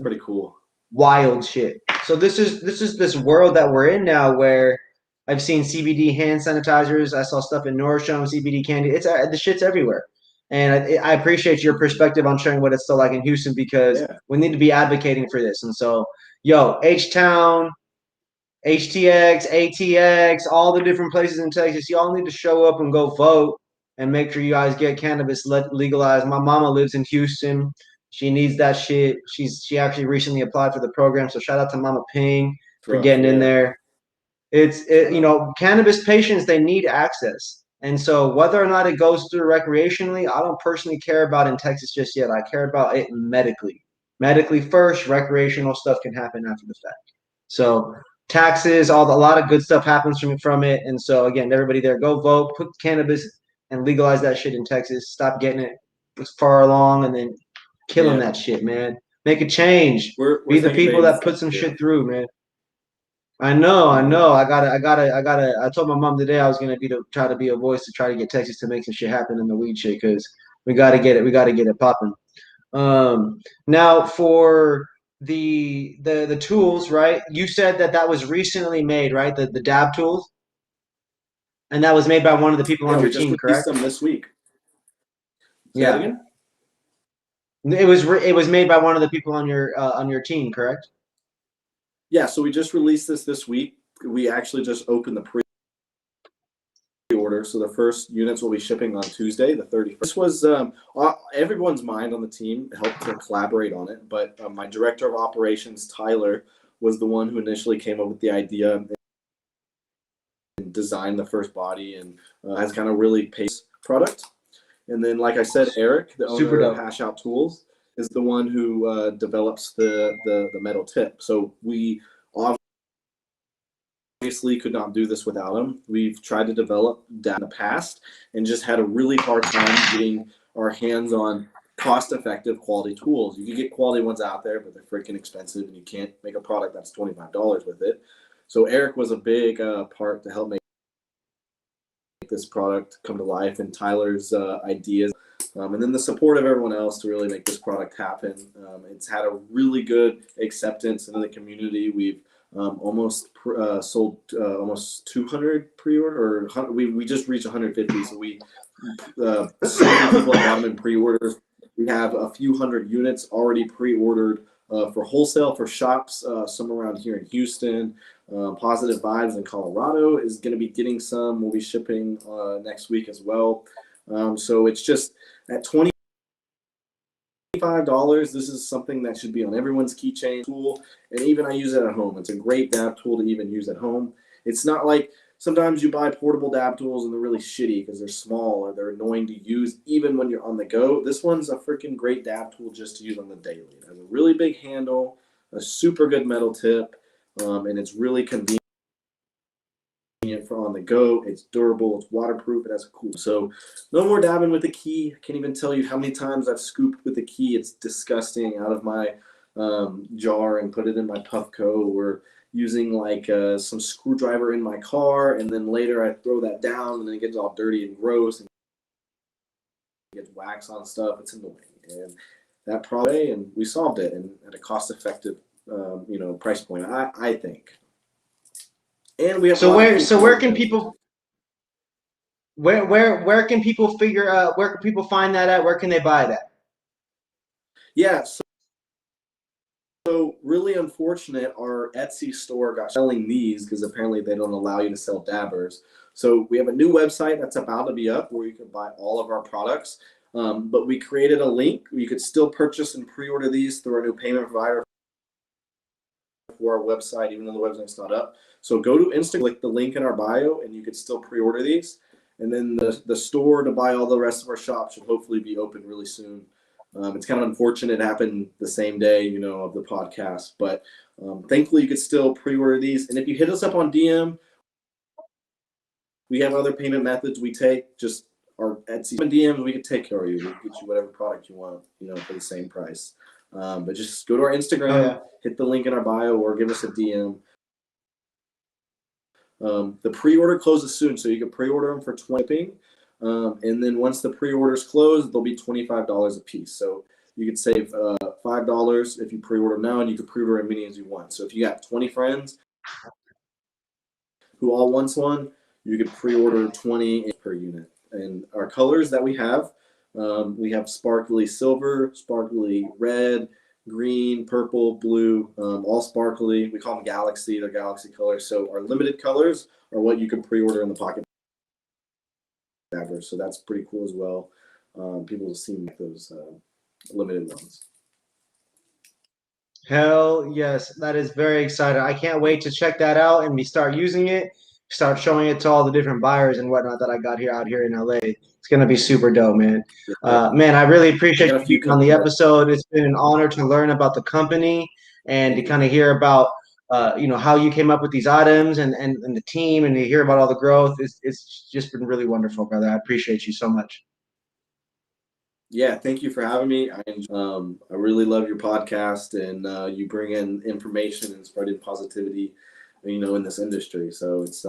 pretty cool. Wild shit. So this is this world that we're in now where I've seen CBD hand sanitizers. I saw stuff in Nordstrom, CBD candy. It's the shit's everywhere. And I appreciate your perspective on sharing what it's still like in Houston because we need to be advocating for this. And so, H-Town, HTX, ATX, all the different places in Texas, y'all need to show up and go vote and make sure you guys get cannabis legalized. My mama lives in Houston. She needs that shit. She actually recently applied for the program, so shout out to Mama Ping for getting in there. Cannabis patients, they need access. And so whether or not it goes through recreationally, I don't personally care about in Texas just yet. I care about it medically. Medically first, recreational stuff can happen after the fact. So taxes, a lot of good stuff happens from it. And so again, everybody there, go vote, put cannabis and legalize that shit in Texas. Stop getting it far along and then killing that shit, man. Make a change. Be the people that put some shit through, man. I know. I told my mom today I was gonna try to be a voice to try to get Texas to make some shit happen in the weed shit because we gotta get it. We gotta get it popping. Now for the tools, right? You said that was recently made, right? The dab tools, and that was made by one of the people on your team, correct? Them this week. Yeah. It was made by one of the people on your team, correct? Yeah. So we just released this week. We actually just opened the pre-order, so the first units will be shipping on Tuesday, the 31st. This was everyone's mind on the team helped to collaborate on it, but my director of operations, Tyler, was the one who initially came up with the idea and designed the first body and has kind of really paced product. And then, like I said, Eric, the owner of Hash Out Tools, is the one who develops the metal tip. So we obviously could not do this without him. We've tried to develop that in the past and just had a really hard time getting our hands on cost-effective quality tools. You can get quality ones out there, but they're freaking expensive, and you can't make a product that's $25 with it. So Eric was a big part to help make this product come to life, and Tyler's ideas, and then the support of everyone else to really make this product happen. It's had a really good acceptance in the community. We've almost sold almost 200 pre-order, or we just reached 150. So we so many people have bought them in pre-orders. We have a few hundred units already pre-ordered for wholesale for shops, some around here in Houston. Positive Vibes in Colorado is going to be getting some. We'll be shipping next week as well. So it's just at $25. This is something that should be on everyone's keychain tool, and even I use it at home. It's a great dab tool to even use at home. It's not like sometimes you buy portable dab tools and they're really shitty because they're small or they're annoying to use even when you're on the go. This one's a freaking great dab tool just to use on the daily. It has a really big handle, a super good metal tip, and it's really convenient for on the go. It's durable, it's waterproof, it has a cool. So no more dabbing with the key. I can't even tell you how many times I've scooped with the key. It's disgusting out of my jar and put it in my Puffco. We're using like some screwdriver in my car, and then later I throw that down and then it gets all dirty and gross and gets wax on stuff. It's annoying. And that problem, and we solved it, and at a cost-effective price point, I think. And we have where can people where can people where can people find that at? Where can they buy that? Yeah. So really unfortunate, our Etsy store got selling these because apparently they don't allow you to sell dabbers. So we have a new website that's about to be up where you can buy all of our products. But we created a link where you could still purchase and pre-order these through our new payment provider for our website, even though the website's not up. So go to Instagram, click the link in our bio, and you could still pre-order these. And then the store to buy all the rest of our shop should hopefully be open really soon. It's kind of unfortunate it happened the same day, of the podcast, but thankfully you could still pre-order these. And if you hit us up on DM, we have other payment methods we take. Just our Etsy DMs, we can take care of you. We can get you whatever product you want, for the same price. But just go to our Instagram, hit the link in our bio, or give us a DM. The pre-order closes soon, so you can pre-order them for $20. And then once the pre-orders close, they'll be $25 a piece. So you could save $5 if you pre-order now, and you can pre-order as many as you want. So if you got 20 friends who all wants one, you could pre-order 20 per unit. And our colors that we have sparkly silver, sparkly red, green, purple, blue, all sparkly. We call them galaxy. They're galaxy colors. So our limited colors are what you can pre-order in the pocket. So that's pretty cool as well. People have seen those limited ones. Hell yes, that is very exciting. I can't wait to check that out and start using it, start showing it to all the different buyers and whatnot that I got out here in LA. It's gonna be super dope, man. Man, I really appreciate you on the episode. It's been an honor to learn about the company and to kind of hear about how you came up with these items and the team, and to hear about all the growth. It's just been really wonderful, brother. I appreciate you so much. Yeah, thank you for having me. I really love your podcast, and you bring in information and spreading positivity, in this industry. So it's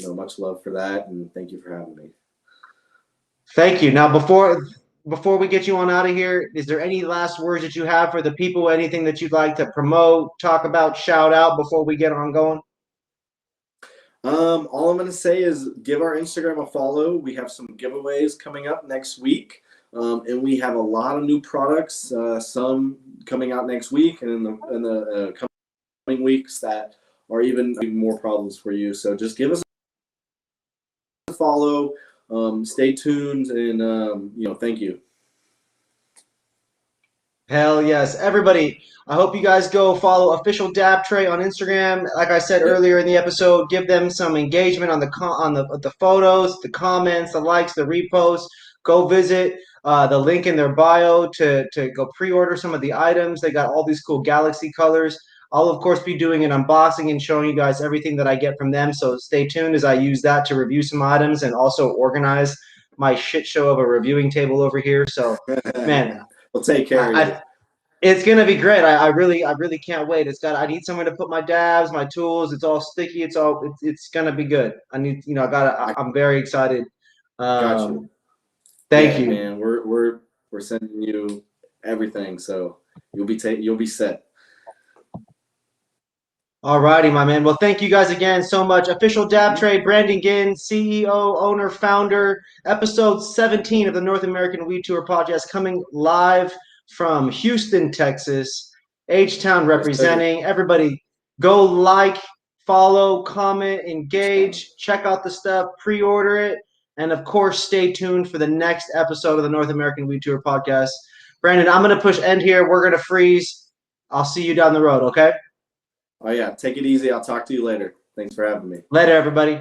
much love for that, and thank you for having me. Thank you. Now, before we get you on out of here, is there any last words that you have for the people? Anything that you'd like to promote, talk about, shout out before we get on going? All I'm going to say is give our Instagram a follow. We have some giveaways coming up next week. And we have a lot of new products, some coming out next week and in the coming weeks that are even more problems for you. So just give us a follow, stay tuned, and thank you. Hell yes, everybody. I hope you guys go follow Official Dab Tray on Instagram. Like I said earlier in the episode, give them some engagement on the photos, the comments, the likes, the reposts. Go visit the link in their bio to go pre-order some of the items. They got all these cool galaxy colors. I'll of course be doing an unboxing and showing you guys everything that I get from them. So stay tuned as I use that to review some items and also organize my shit show of a reviewing table over here. So, man. We'll take care of you. It's gonna be great. I really can't wait. I need somewhere to put my dabs, my tools. It's all sticky. It's gonna be good. I'm very excited. Got you. Thank you, man. We're sending you everything, so you'll be set. All righty, my man. Well, thank you guys again so much. Official Dab Tray, Brandon Ginn, CEO, owner, founder. Episode 17 of the North American Weed Tour podcast, coming live from Houston, Texas. H-Town representing. Yes, everybody go like, follow, comment, engage, check out the stuff, pre-order it, and of course stay tuned for the next episode of the North American Weed Tour podcast. Brandon, I'm going to push end here. We're going to freeze. I'll see you down the road, okay? Oh yeah, take it easy. I'll talk to you later. Thanks for having me. Later, everybody.